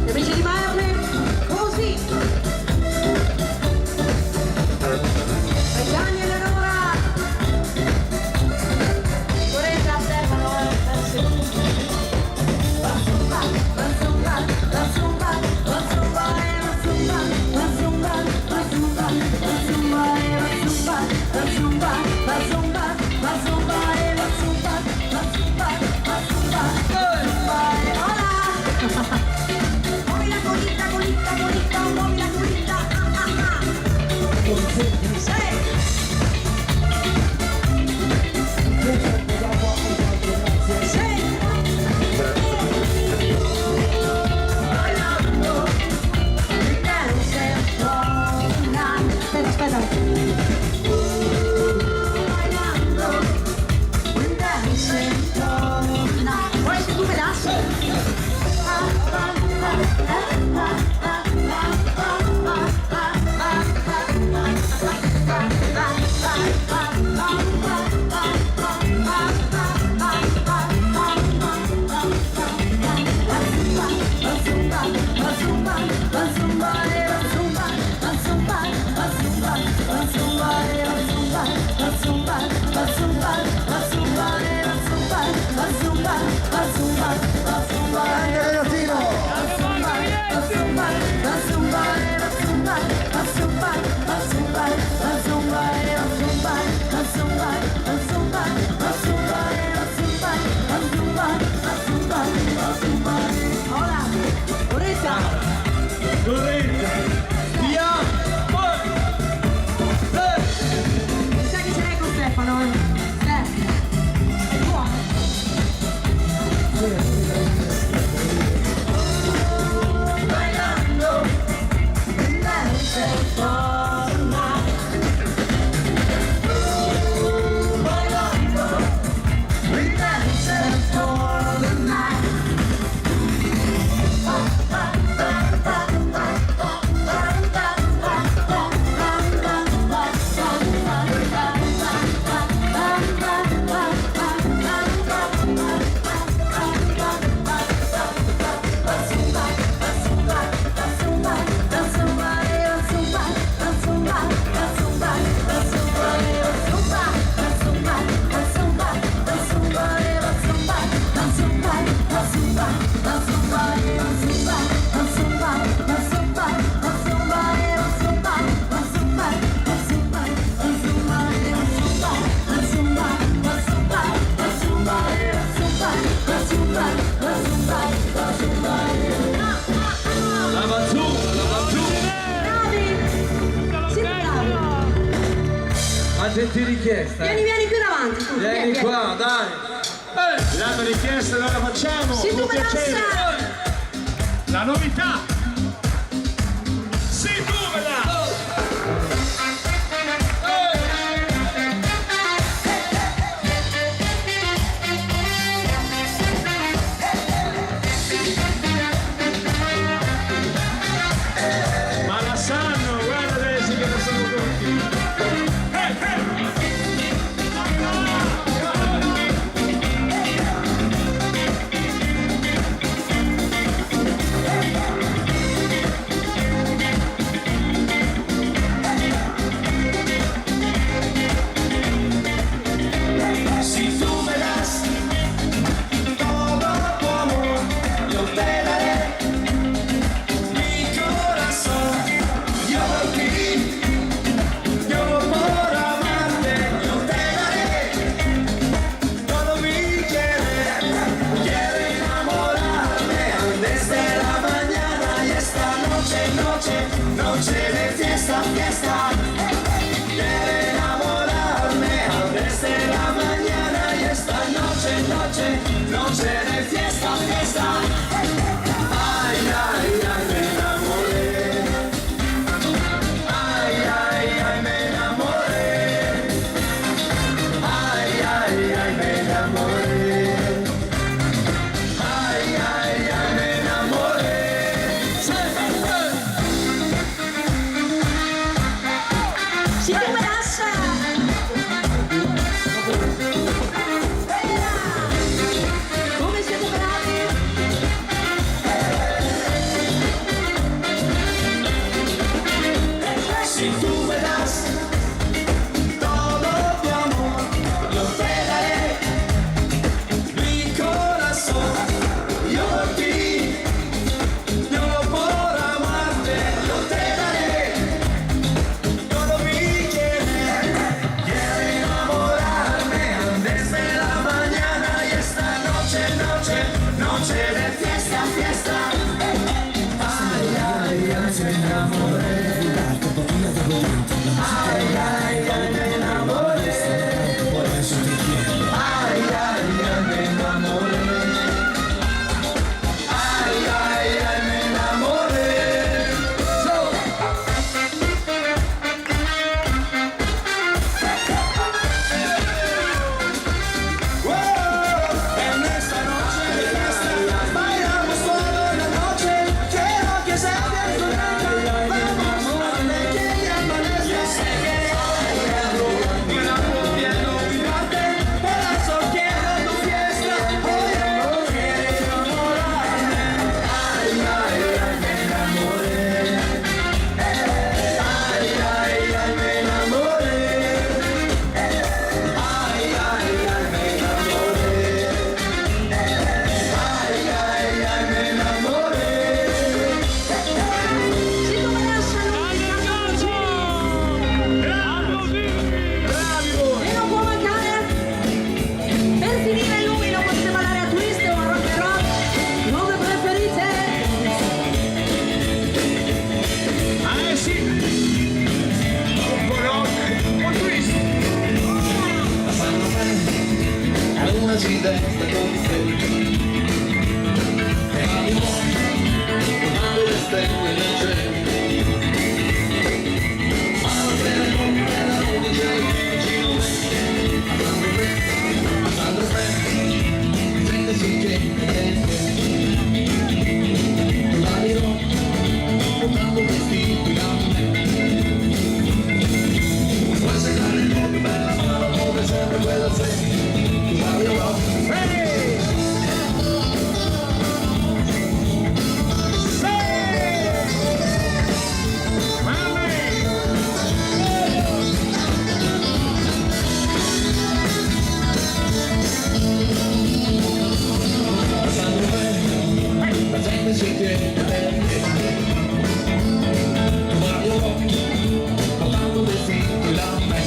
Speaker 3: Amici di Marne, così. Gianni e Eleonora. Coretta, Stefano, muovi la colita, colita, colita, muovi la colita, Sei. Sei. Bailando, dance all night. Aspetta. Bailando, dance all night. Vuoi che tu me lasci?
Speaker 6: Grande ragazzino!
Speaker 3: Hola, Coretta.
Speaker 1: Corretta! Via!
Speaker 3: Mi sa che ce l'hai con Stefano, È buono. Bailando, dance all night. Bailando, dance all night.
Speaker 1: La bazooka, la bazooka!
Speaker 3: Bravi! Sì, bravi.
Speaker 5: Ma senti richiesta,
Speaker 3: Vieni più davanti tu.
Speaker 5: Vieni qua, dai!
Speaker 1: L'hanno richiesta, noi la facciamo!
Speaker 3: Si tu
Speaker 1: con
Speaker 3: me la
Speaker 1: piacere.
Speaker 3: sai.
Speaker 1: La novità! Si tu me la! Ma la sai
Speaker 4: noche de fiesta, fiesta. Quiero enamorarme desde la mañana y esta noche, noche de fiesta, fiesta. Ay, ay, ay, me enamoré. Ay, ay, ay, me enamoré. Ay, ay, ay, me enamoré. Ay, ay, ay, me enamoré.
Speaker 3: Si tu me lascia. Come siete bravi?
Speaker 4: Si tú me das todo tu amor, yo te daré mi corazón. Yo por ti, yo por amarte, yo te daré todo mi querer. Quiero enamorarme desde la mañana y esta noche, noche de fiesta, fiesta. Ay, ay, ay, me enamoré. Ay, ay, ay, me enamoré. Ay, ay, ay, me enamoré. Ay, ay, ay, me enamoré. En esta noche de fiesta bailamos toda la noche. Quiero que se abierta una vamos a donde que amanezca. Yo sé que hoy no puedo olvidarte, por eso quiero tu fiesta. Hoy no quiero enamorarme. Ay, ay, ay, me enamoré. Ay, ay, ay, me enamoré. Ay, ay, ay, me enamoré. Ay, ay, ay, me enamoré.
Speaker 3: Si tu me lascia e non può mancare. Per finire lui non potete ballare a twist o a rock and roll. Come preferite?
Speaker 1: Ah sì, un po' rock, un po' twist.
Speaker 4: A una città con te. E quando le stelle nel cielo. Ma la sera con me la luce vicino a me. Quando senti, senti sì che tu ballerò, portando vestiti da me. Puoi segnare il mondo bella mano, come sempre quella sera. Tu ballerò. La gente si tiene tu ballerò, portando vestiti da me.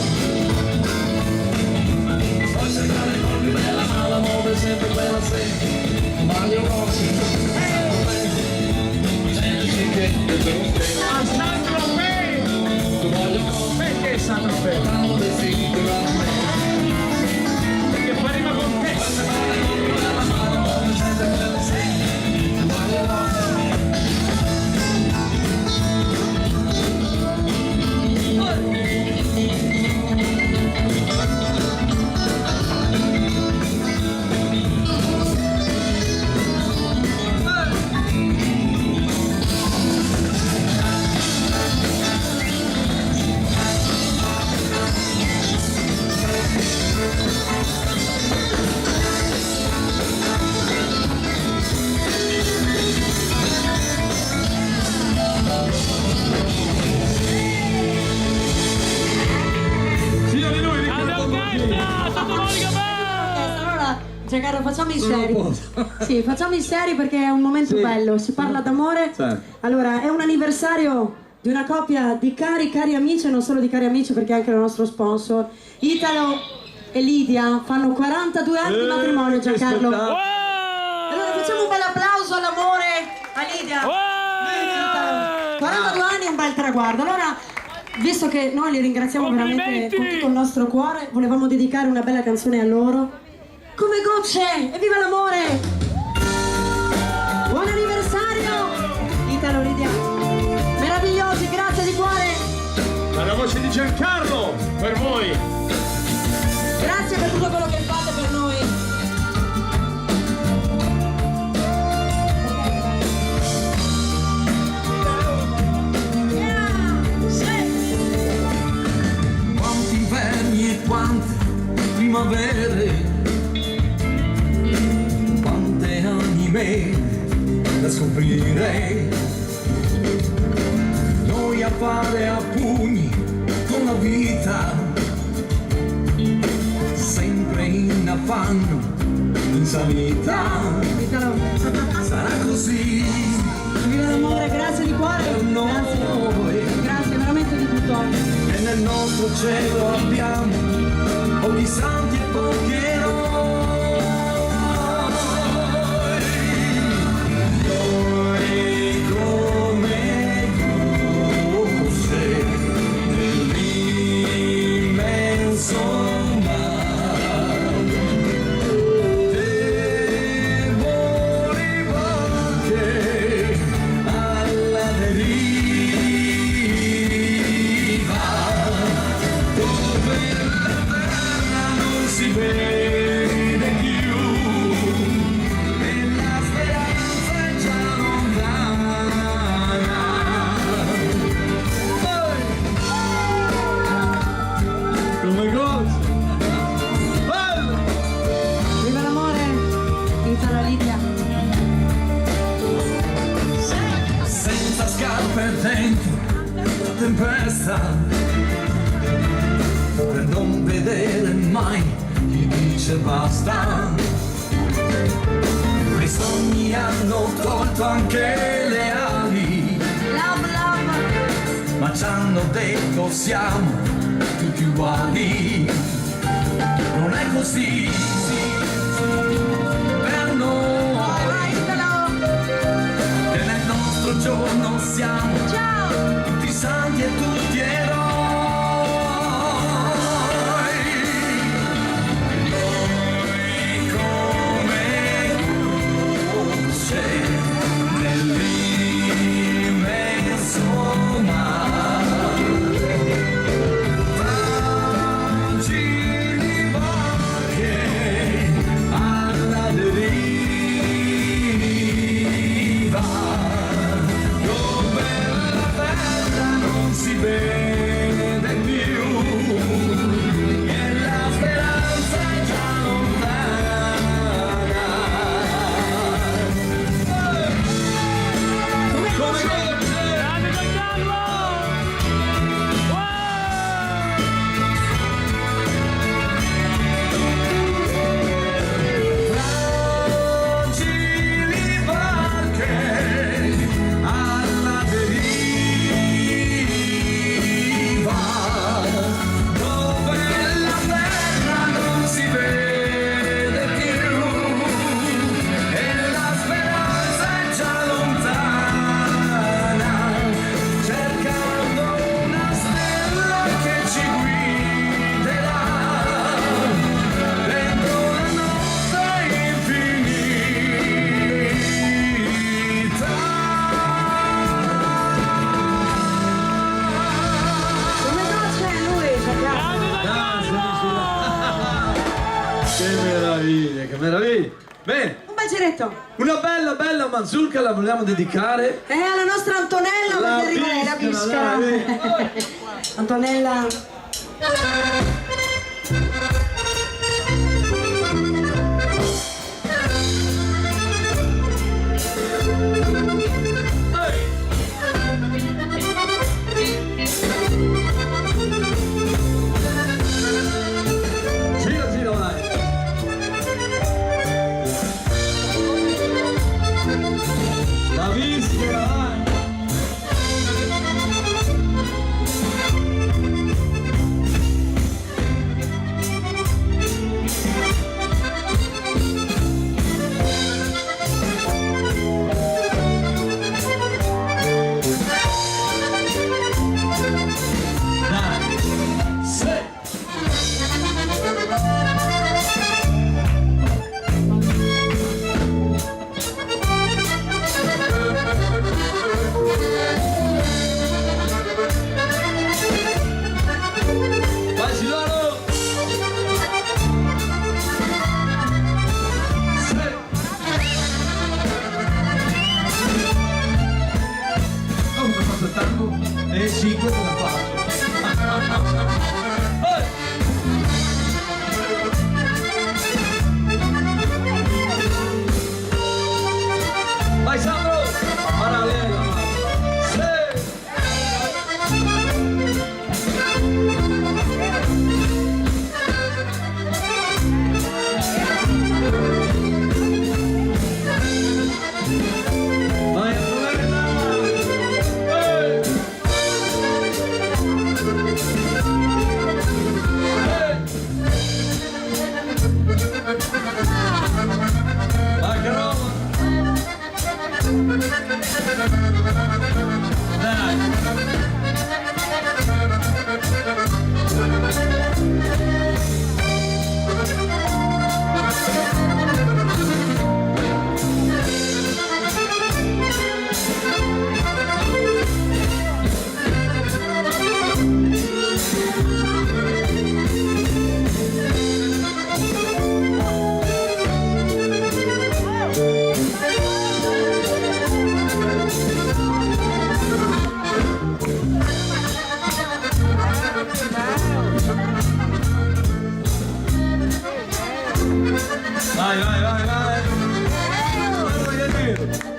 Speaker 4: Puoi sembrare non più bella, ma l'amore è sempre quella sera. Tu ballerò, senti che con te.
Speaker 1: A Sandro Fe!
Speaker 4: Tu ballerò,
Speaker 1: Perché Sandro Fe?
Speaker 4: portando vestiti da me.
Speaker 1: Perché fa rima con te.
Speaker 4: Puoi sembrare non più bella, ma l'amore è sempre quella sera. Tu ballerò.
Speaker 1: Signori, noi ricordiamo
Speaker 3: Allora, Giancarlo, facciamo i seri. Sì, facciamo i seri perché è un momento bello. Si parla d'amore.
Speaker 5: Certo.
Speaker 3: Allora, è un anniversario di una coppia di cari amici, e non solo di cari amici perché è anche il nostro sponsor. Italo e Lidia fanno 42 anni di matrimonio, Giancarlo.
Speaker 5: spettacolo.
Speaker 3: Allora facciamo un bel applauso all'amore a Lidia.
Speaker 7: 42 anni è un bel traguardo. Allora, visto che noi li ringraziamo veramente
Speaker 2: Complimenti!
Speaker 7: con tutto il nostro cuore, volevamo dedicare una bella canzone a loro. Come gocce! Evviva l'amore! Buon anniversario! Italo Lidia. Meravigliosi, grazie di cuore!
Speaker 1: Alla voce di Giancarlo, per voi.
Speaker 7: Grazie per tutto quello che fate per noi.
Speaker 4: Quanti inverni e quante primavere, quante anime da scoprire, noi a fare a pugni con la vita, sempre in affanno, in salita,
Speaker 7: Italo,
Speaker 4: sarà così
Speaker 7: viva l'amore, grazie di cuore.
Speaker 4: per noi.
Speaker 7: Grazie veramente di tutto.
Speaker 4: E nel nostro cielo abbiamo pochi santi e pochi eroi. Noi come gocce nell'immenso mare, deboli barche alla deriva, dove la terra non si vede più e la speranza è già lontana.
Speaker 1: Come gocce. Bello!
Speaker 7: Viva l'amore, Italo Lidia.
Speaker 4: Senza scarpe dentro la tempesta, per non vedere mai chi dice basta. I sogni hanno tolto anche le ali,
Speaker 7: Love, love.
Speaker 4: ma ci hanno detto siamo tutti uguali. Non è così per noi,
Speaker 7: Vai, Italo.
Speaker 4: che nel nostro giorno siamo
Speaker 7: Ciao.
Speaker 4: tutti santi e tutti eroi. Noi come luce nell'immenso mare, fragili barche alla deriva, dove la terra non si vede più e la speranza è già lontana. Come gocce
Speaker 2: Grande Giancarlo! Wow!
Speaker 4: fragili barche alla deriva, dove la terra non si vede più e la speranza è già lontana, cercando una stella che ci guiderà dentro la notte infinita.
Speaker 7: Come gocce lui, sappiamo.
Speaker 2: Grande Giancarlo!
Speaker 5: Che meraviglia, che meraviglia. Bene,
Speaker 7: Un bel giretto.
Speaker 5: una bella mazurka la vogliamo dedicare.
Speaker 7: Alla nostra Antonella,
Speaker 5: La
Speaker 7: perché arriva lei, la
Speaker 5: bischera,
Speaker 7: bisca. Antonella.
Speaker 5: Gira, gira, vai. La bischera, vai. Vai, vai, vai, vai. Voglio dire.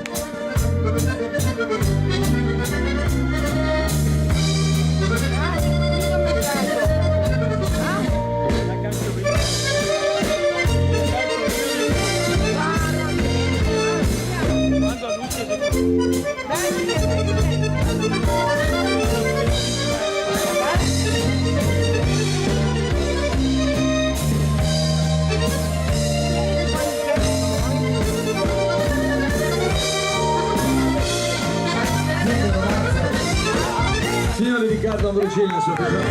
Speaker 5: Signore Riccardo Ambrogini, suo tesoro.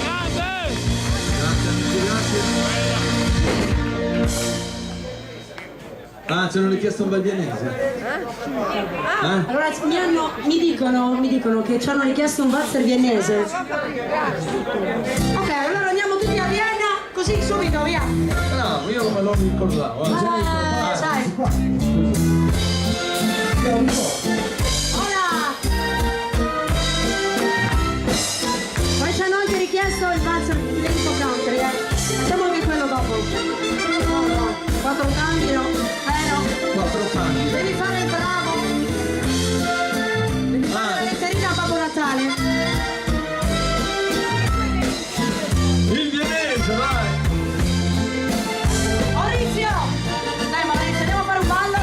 Speaker 2: Grande!
Speaker 5: Grazie amici, grazie. Ah, ci hanno richiesto un bel vienese.
Speaker 7: Allora mi dicono che ci hanno richiesto un valzer viennese. Ok, allora andiamo tutti a Vienna, così subito, via.
Speaker 5: No, io non me lo ricordavo.
Speaker 7: Sai. Ora! Poi ci hanno anche richiesto il valzer lento country, Facciamo anche quello dopo. No. 4 cambi, no? No.
Speaker 5: 4 anni.
Speaker 7: Devi fare il bravo. Devi fare la letterina a Babbo Natale.
Speaker 5: Il vienese, vai!
Speaker 7: Maurizio! Dai, Maurizio, andiamo a fare un ballo?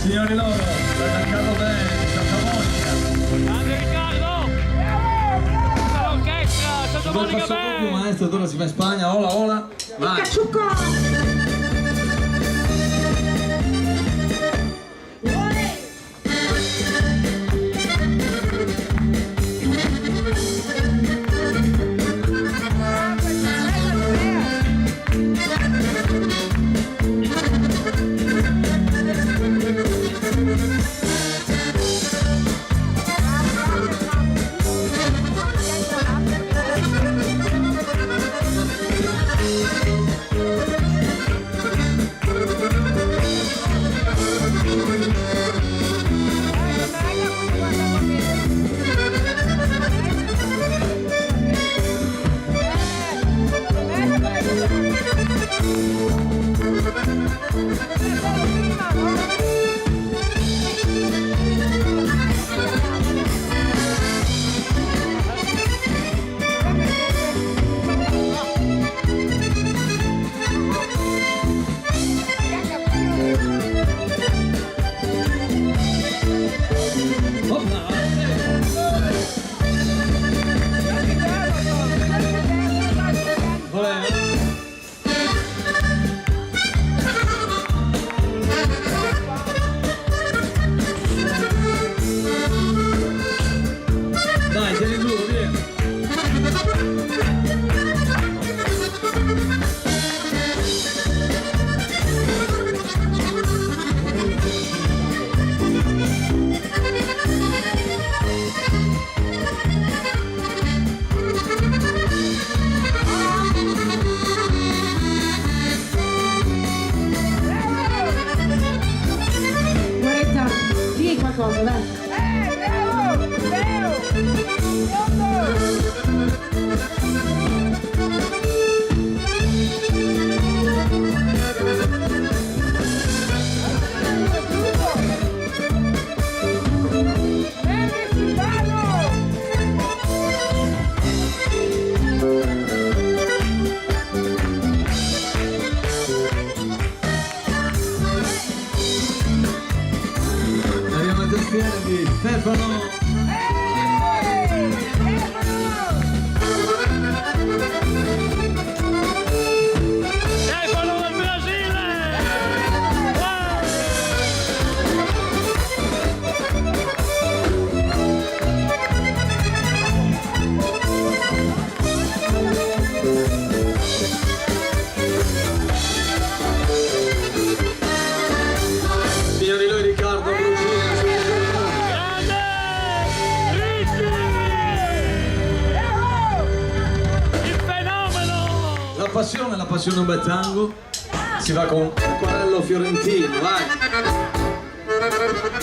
Speaker 5: Signori loro, da Giancarlo Bene, di Santa Monica.
Speaker 2: Grande Riccardo! L'orchestra, Santa
Speaker 5: Dove
Speaker 2: Monica
Speaker 5: passo doppio,
Speaker 2: Band!
Speaker 5: maestro, ora si fa in Spagna, ola, ola. Vai.
Speaker 7: Cacciucco!
Speaker 5: Dai, tieni duro, via.
Speaker 7: Guarda, digli qualcosa, dai.
Speaker 5: Arriviamo a tastiera di Stefano.
Speaker 2: Stefano del Brasile!
Speaker 5: Signori lui Riccardo Brugina.
Speaker 2: Grande! Ricci! Il fenomeno!
Speaker 5: La passione un bel tango. Si va con Acquarello Fiorentino, vai.
Speaker 7: Buonanotte, grazie.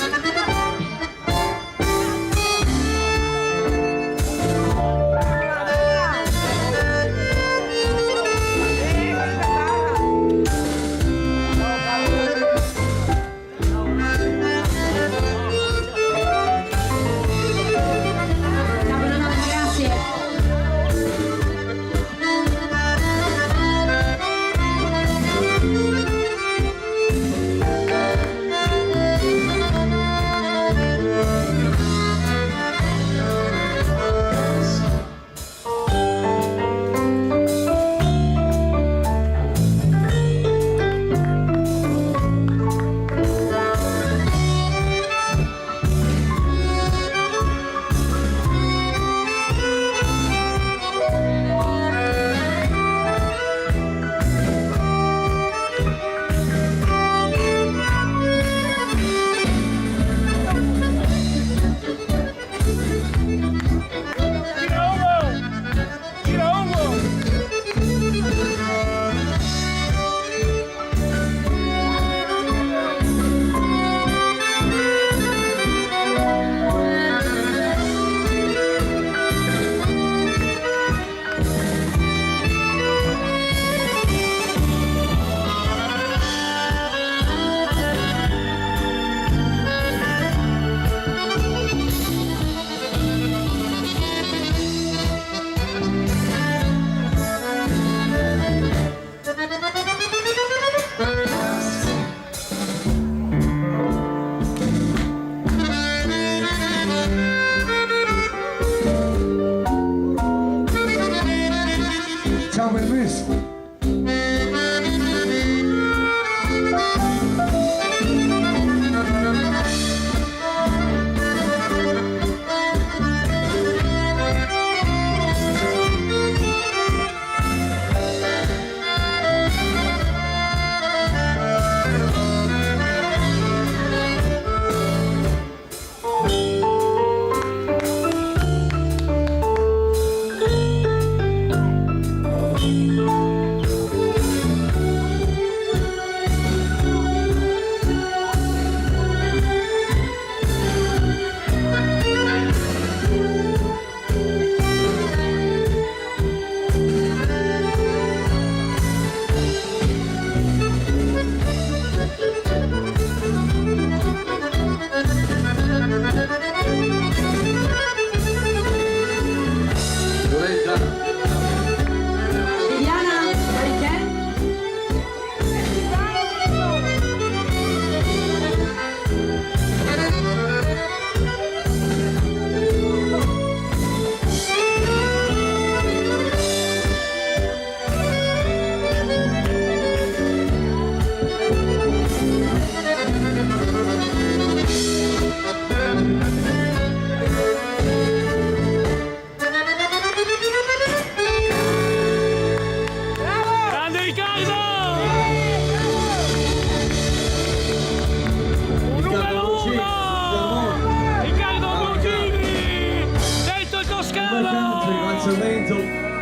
Speaker 5: questo evento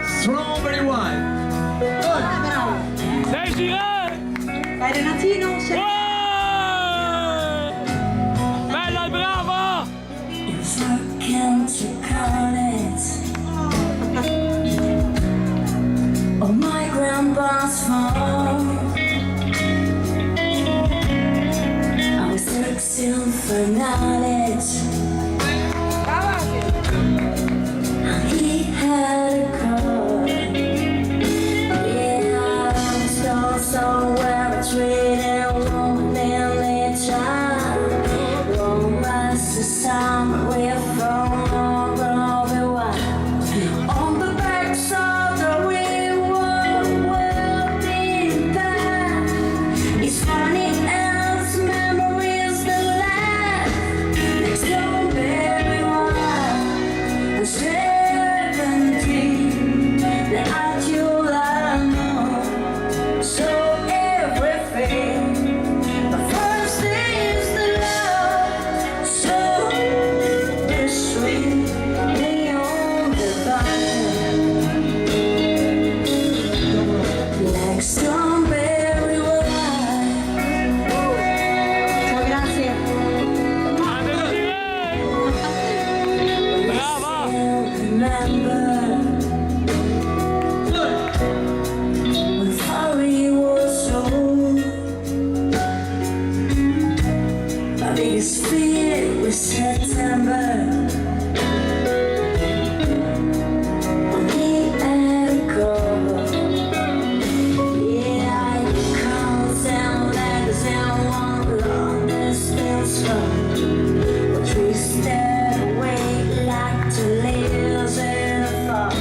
Speaker 5: Strawberry Wine.
Speaker 7: Bravo.
Speaker 2: Desiree!
Speaker 7: Dai Renatino, sei...
Speaker 2: Bella e brava!
Speaker 3: If I can't call it on my grandpa's farm, I was searching for knowledge. He had a car. Yeah, I was gone somewhere between a woman and a child. One was the summer we're from all over wide. On the banks of the river, we'll be back. It's funny as memories that last. Next strawberry wine and 17. The art you I know. So everything. The first is the love. So bittersweet. Neon divine. Like strawberry wine.
Speaker 7: Ciao, grazie.
Speaker 2: Grande Desiree! Brava!
Speaker 3: Remember when Harry was old. My biggest fear was September. On the echo, yeah, you can't sound like a sound long distance from. But we stare away like two leaves in a fog.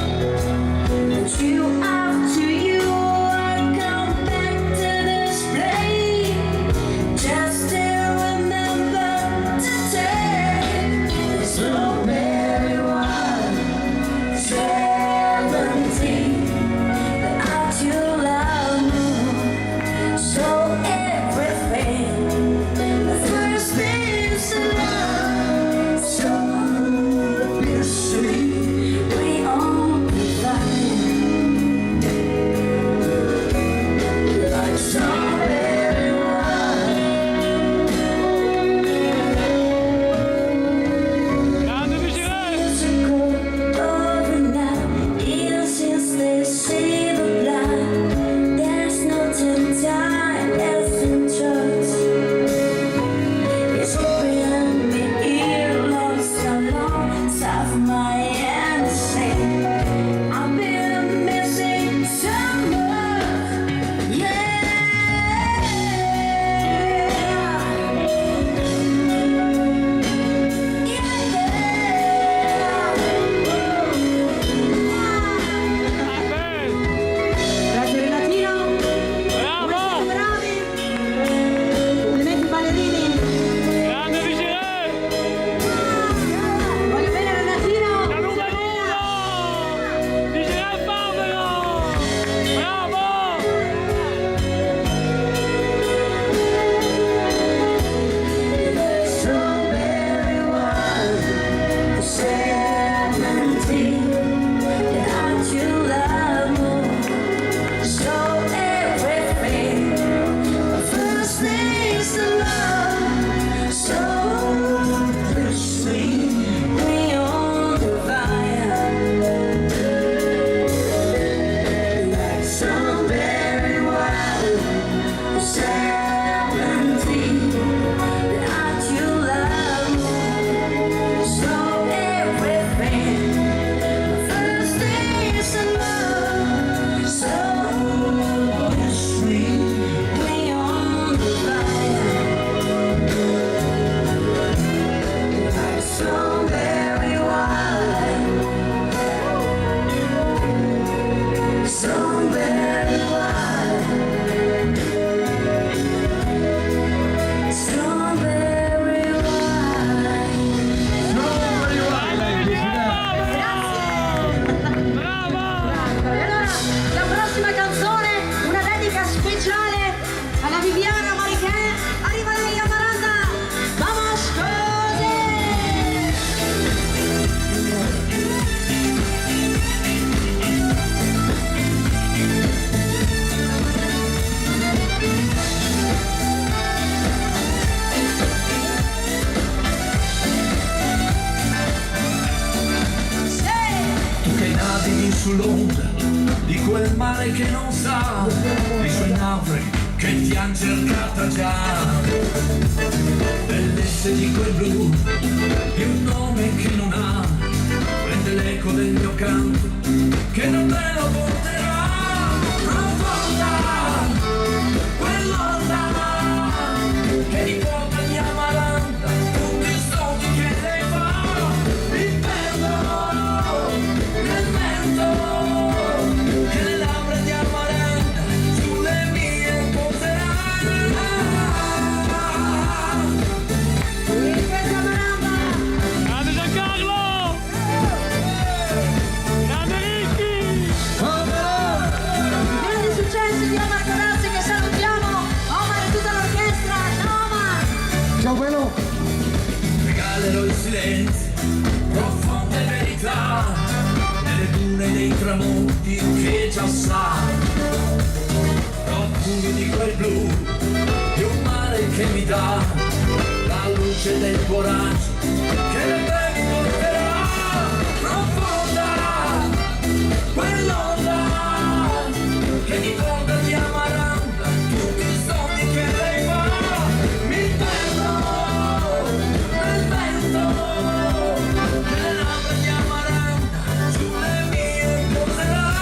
Speaker 3: And you after you, I come back to this place. Just to remember to take the strawberry wine.
Speaker 4: sull'onda di quel mare che non sa, i suoi naufraghi che ti han cercata già. Bellezze di quel blu, di un nome che non ha, prende l'eco del mio canto, che non te lo porterà. Profonda, quell'onda che riporta via Amaranta, tutti i soldi che lei fa, mi perdo nel vento, che le labbra di Amaranta sulle mie poserà.
Speaker 2: Grande Giancarlo! Grande Ricchi!
Speaker 7: Grandi successi di Omar Corazzi che salutiamo, Omar e tutta l'orchestra, ciao Omar!
Speaker 6: Ciao bello.
Speaker 4: Regalerò il silenzio, profonde verità, nelle dune dei tramonti che già sai, profumi di quel blu, di un mare che mi dà la luce del coraggio che le mi porterà. Profonda, quell'onda che mi porta di Amaranta, tutti i sogni che lei fa, mi perdo nel vento, che le labbra di Amaranta sulle mie poserà.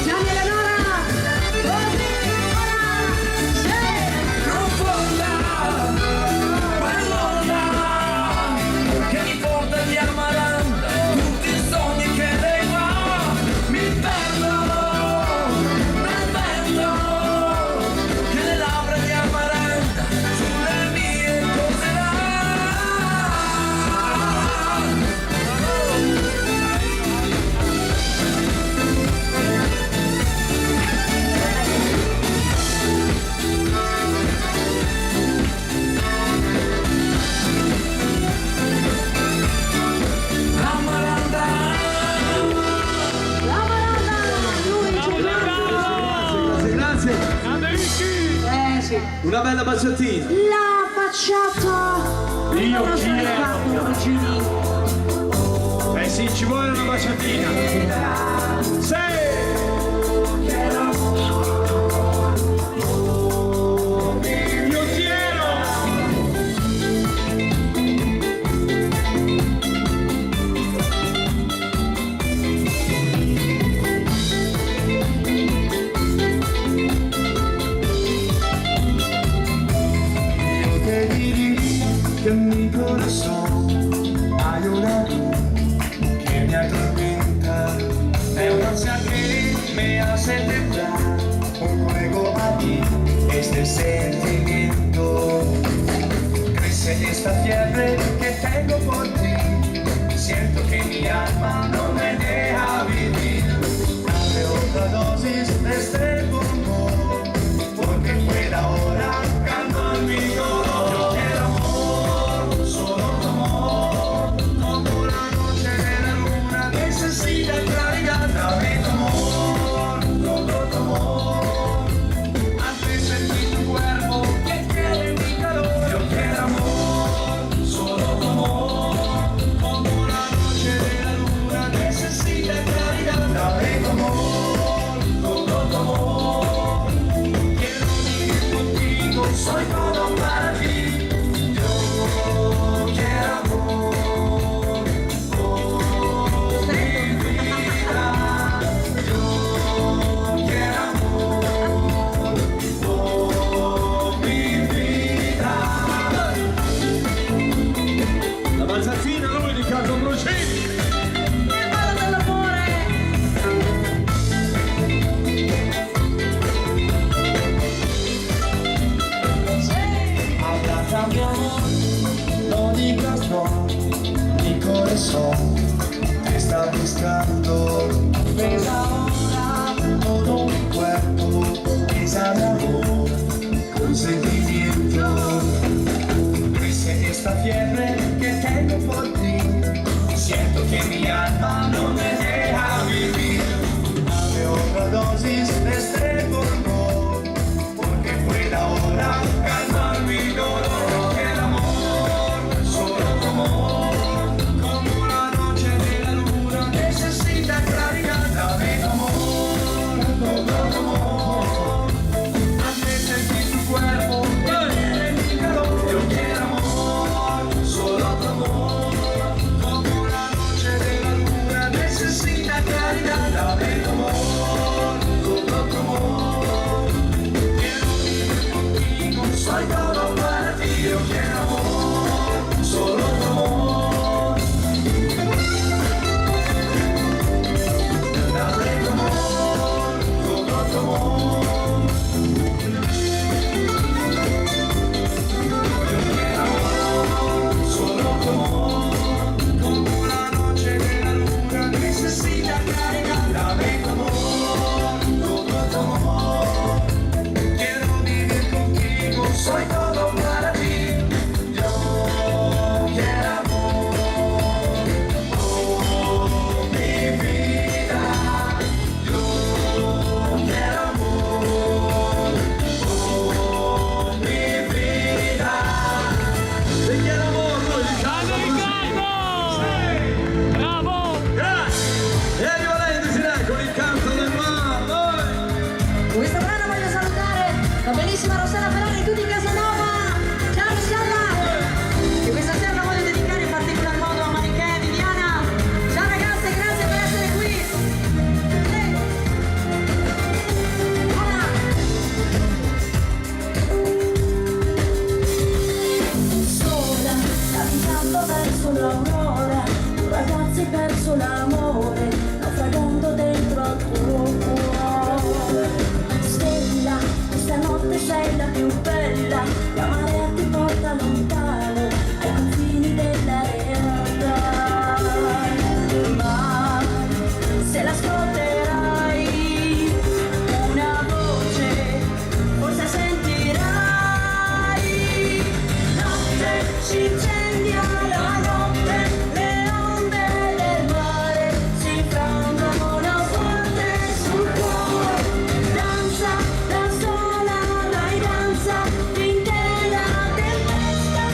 Speaker 7: Gianni Eleonora! Così, ora! Sì!
Speaker 4: Profonda, quell'onda che mi porta via Amaranta, tutti i sogni che lei fa, mi perdo nel vento, che le labbra di Amaranta sulle mie poserà. Amaranta.
Speaker 7: La Maranda! Lui,
Speaker 2: Bravo Giancarlo!
Speaker 5: Grazie.
Speaker 2: Grande Ricchi!
Speaker 7: sì.
Speaker 5: Una bella baciatina.
Speaker 7: La baciata!
Speaker 1: Io
Speaker 7: Non
Speaker 1: chi
Speaker 7: sono
Speaker 1: ero?
Speaker 7: fatto, cugini.
Speaker 1: Eh sì, ci vuole una baciatina. Sì! Io chi ero?
Speaker 4: Te diré que en mi corazón hay una luz que me atormenta, es una ansia que me hace temblar, un juego a mí este sentimiento, crece esta fiebre que tengo por ti, siento que mi alma no me deja vivir, dame otra dosis de este amor, porque fue la hora calma mi dolor. Yo quiero amor, solo tu amor, como la noche de la luna necesita claridad. Dame tu amor, todo tu amor, antes sentí tu cuerpo que tiene mi calor. Yo quiero amor, solo tu amor, como la noche de la luna necesita claridad. Dame tu amor, todo tu amor, quiero vivir contigo, soy todo para ti. Yo quiero amor, oh mi vida. Yo quiero amor, oh mi vida.
Speaker 1: La baciatina lui di Carlo Brucini.
Speaker 7: Il ballo dell'amore!
Speaker 4: Hablata mi amor, no digas no, mi corazón te está buscando. Besa ahora todo mi cuerpo, besa de amor, con sentimiento. Crece esta fiebre que tengo por ti, y siento que mi alma no me deja vivir. Dame otra dosis de este dolor, porque pueda ahora calmar mi dolor. El amor, solo tu amor, como la noche de la luna, necesita claridad. Dame tu amor, todo tu amor. Hazme sentir tu cuerpo, tiene mi calor. Yo quiero amor, solo tu amor, como la noche de la luna, necesita claridad. Dame tu amor, todo tu amor. Quiero vivir contigo, soy todo para ti. Yo quiero amor, solo tu amor. Dame tu amor, todo tu amor. Yo quiero amor, solo tu amor, como la noche de la luna, necesita claridad. Dame tu amor, todo tu amor. Quiero vivir contigo, soy todo para ti. Yo quiero amor, oh mi vida. Yo quiero amor, oh mi vida.
Speaker 5: Se quiere amor, noi diciamo
Speaker 2: Grande Riccardo! Bravo!
Speaker 5: grazie. E rivalenti si dai con il canto del mare, noi.
Speaker 7: Con questo brano voglio salutare la benissima Rossella Ferrari e tutti in Casanova. Ciao Rossella! Che questa sera la voglio dedicare in particolar modo a Manichè e Viviana. Ciao ragazze, grazie per essere qui. Buona!
Speaker 3: Sola, navigando verso l'aurora, tu ragazzi hai perso l'amore, naufragando dentro al tuo cuore. Stella, questa notte sei la più bella, la marea ti porta lontano, ai confini della realtà. Ma se l'ascolterai, una voce, forse sentirai. Notte si incendia la notte, le onde del mare si infrangono forte sul cuore. Danza da sola, vai danza finché la tempesta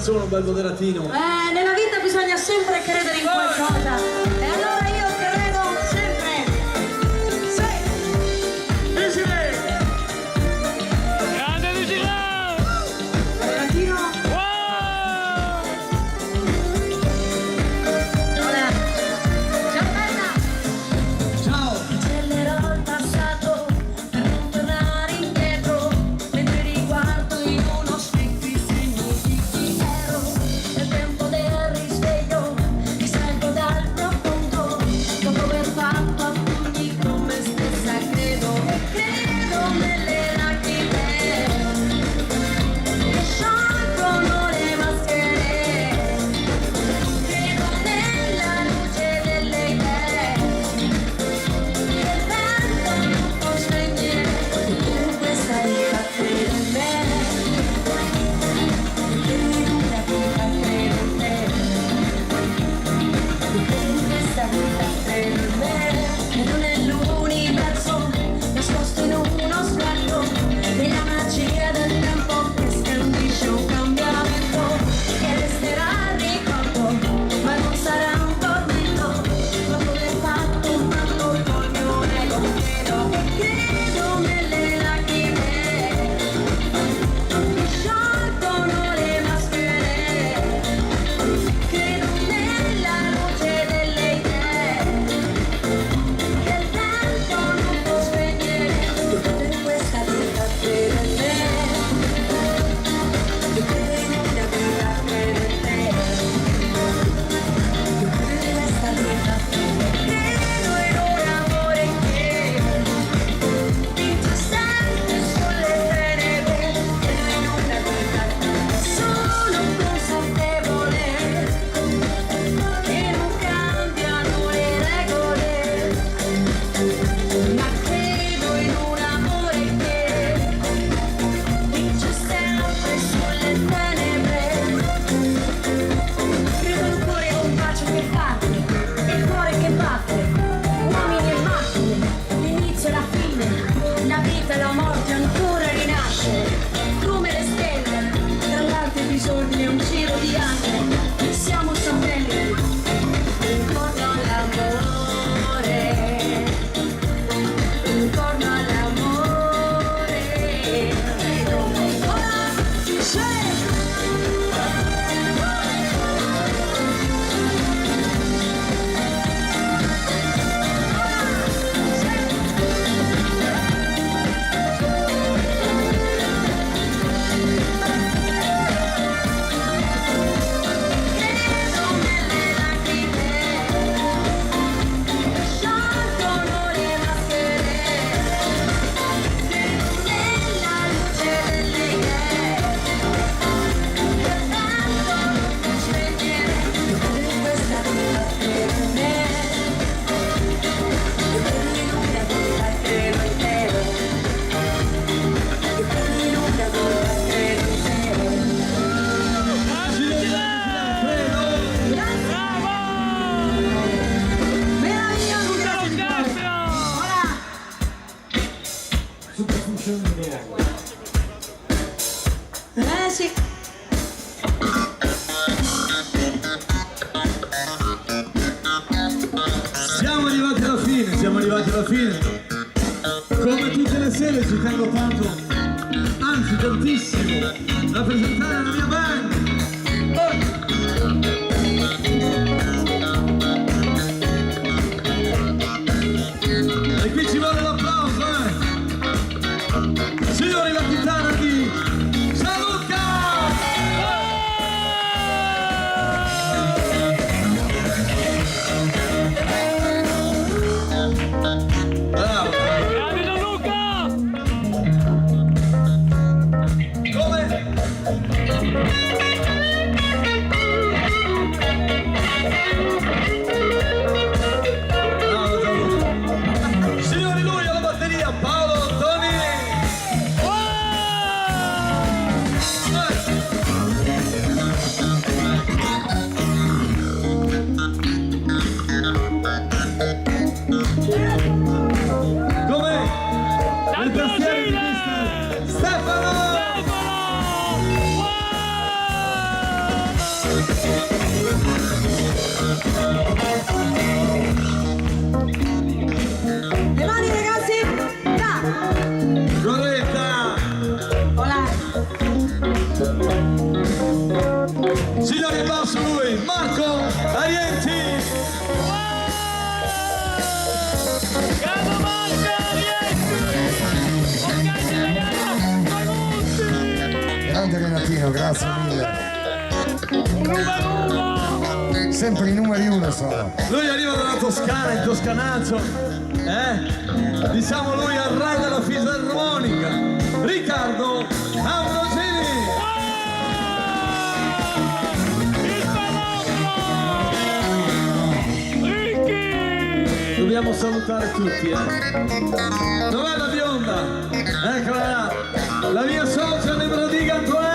Speaker 5: canzone, un bel moderatino.
Speaker 7: Nella vita bisogna sempre credere in qualcosa. E allora io credo sempre. Sì.
Speaker 1: Vigile!
Speaker 2: Grande Vigile!
Speaker 7: Continua.
Speaker 2: Wow!
Speaker 7: Hola. Ciao bella.
Speaker 5: Ciao!
Speaker 3: Cancellerò il passato per non tornare indietro, mentre riguardo in uno specchio i segni di chi ero. Nel tempo del risveglio risalgo dal profondo, dopo aver fatto a pugni con me stessa. Credo nelle lacrime che sciolgono le maschere, credo nella luce delle idee. Il vento non può spegnere questa vita, credo in me. Credo una vita, credo in te. Questa vita, credo in me. Credo nell'universo nascosto in uno sguardo, nella magia del tempo che scandisce un cambiamento, che resterà il ricordo, ma non sarà un tormento. Dopo aver fatto un patto col mio ego, credo nelle lacrime che sciolgono le maschere, credo nella luce delle idee, che il vento non può spegnere in questa vita, credo in me. Credo nella vita, credo in te. In questa vita credo in un amore che vince sempre sulle tenebre. Credo in una vita, sono consapevole che non cambiano le regole, ma credo in un amore che vince sempre sulle tenebre. Credo in un cuore con un bacio che batte, il cuore che batte, uomini e macchine, l'inizio e la fine, la vita e la morte ancora rinasce, come le stelle, tra l'altro bisogna un giro di anni, siamo satelliti, intorno all'amore, intorno all'amore. Credo nelle lacrime che sciolgono le maschere, credo nella luce delle idee, che il vento non può spegnere in questa vita, credo in me. Credo in una vita, credo in te. Credo in una vita, credo in te.
Speaker 2: Bravo!
Speaker 7: Meraviglioso,
Speaker 2: Tutta
Speaker 7: grazie di cuore.
Speaker 2: l'orchestra!
Speaker 7: Hola. Sì.
Speaker 5: Siamo arrivati alla fine, siamo arrivati alla fine. Come tutte le sere ci tengo tanto, anzi tantissimo, a presentare la mia band. E qui ci vuole l'applauso, Signori, la chitarra di Gianluca! Bravo!
Speaker 2: Grande Gianluca!
Speaker 5: Come?
Speaker 6: Grande Renatino, grazie mille.
Speaker 2: Numero uno!
Speaker 6: Sempre i numeri uno sono.
Speaker 5: Lui arriva dalla Toscana, il toscanaccio, diciamo lui al re della fisarmonica, Riccardo Ambrosini.
Speaker 2: Il fenomeno! Ricky!
Speaker 5: Dobbiamo salutare tutti, Dov'è la bionda? Eccola là, la mia socia di Brodiga Antonella.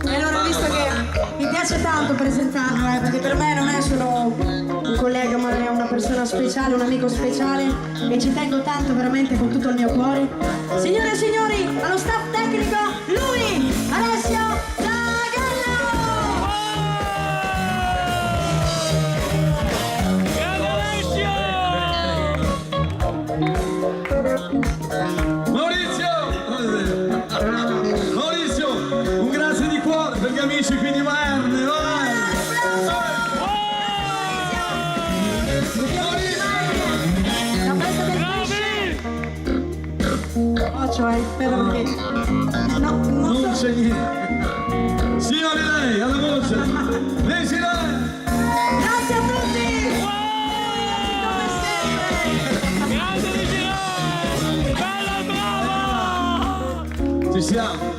Speaker 7: E allora, visto che mi piace tanto presentarlo, perché per me non è solo un collega, ma è una persona speciale, un amico speciale, e ci tengo tanto veramente con tutto il mio cuore. Signore e signori, allo staff tecnico, lui, Alessio Zagallo!
Speaker 2: Grande Alessio!
Speaker 5: Maurizio, un grazie di cuore per gli amici qui di Verne, vai!
Speaker 7: La festa del pesce! Oh, cioè, spero che... No, non
Speaker 5: Non
Speaker 7: so...
Speaker 5: c'è niente. Signori lei, alla voce, lei si dà.
Speaker 7: Grazie a tutti! Come sempre!
Speaker 2: Grande Ricky! Bella brava!
Speaker 5: Ci siamo.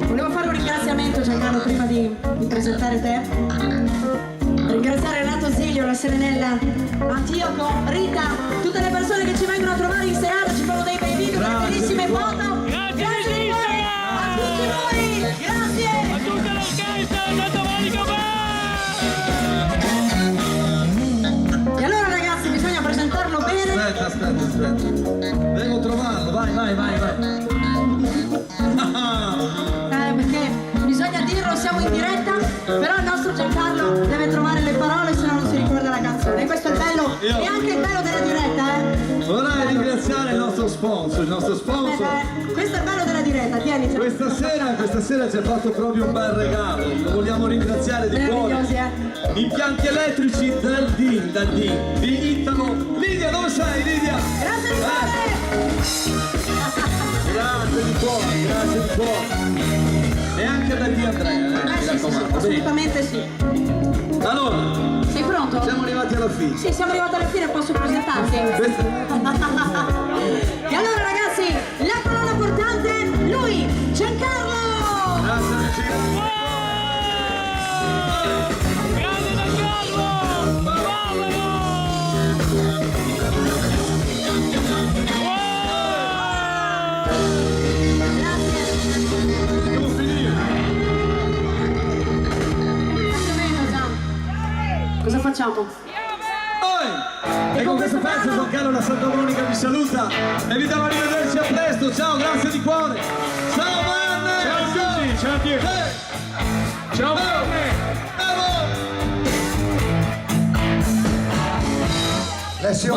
Speaker 7: Volevo fare un ringraziamento, Giancarlo, prima di presentare te. Ringraziare Renato Zilio, la Serenella, Antioco, Rita, tutte le persone che ci vengono a trovare in serata, ci fanno dei bei video, delle bellissime foto.
Speaker 2: Grazie di
Speaker 7: A tutti voi, grazie!
Speaker 2: A tutta l'orchestra Santa Monica Band!
Speaker 7: E allora ragazzi, bisogna presentarlo bene.
Speaker 5: Aspetta. Devo trovarlo, vai.
Speaker 7: Perché bisogna dirlo, siamo in diretta, però il nostro Giancarlo deve trovare le parole, se no non si ricorda la canzone. E questo è il bello, e anche il bello della diretta,
Speaker 5: Vorrei ringraziare il nostro sponsor,
Speaker 7: Questo è il bello della diretta, tieni.
Speaker 5: Questa sera ci ha fatto proprio un bel regalo, lo vogliamo ringraziare di cuore.
Speaker 7: Meravigliosi,
Speaker 5: Impianti elettrici del DIN, di Italo. Lidia, dove sei Lidia?
Speaker 7: Grazie di cuore!
Speaker 5: Grazie di cuore. E anche da D Andrea, mi
Speaker 7: Sì,
Speaker 5: raccomando. Bene.
Speaker 7: assolutamente sì.
Speaker 5: Allora,
Speaker 7: Sei pronto?
Speaker 5: siamo arrivati alla fine.
Speaker 7: Sì, siamo arrivati alla fine, posso presentarti? E allora ragazzi, la colonna portante, lui, Giancarlo!
Speaker 5: Grazie amici.
Speaker 2: Grande Giancarlo! Bravo!
Speaker 5: Devo finire.
Speaker 7: Cosa facciamo?
Speaker 5: E con questo pezzo Giancarlo la Santa Monica vi saluta e vi diamo arrivederci a presto. Ciao, grazie di cuore. Ciao Vanne.
Speaker 1: Ciao a tutti, ciao Piero. Ciao Vanne.
Speaker 6: Alessio.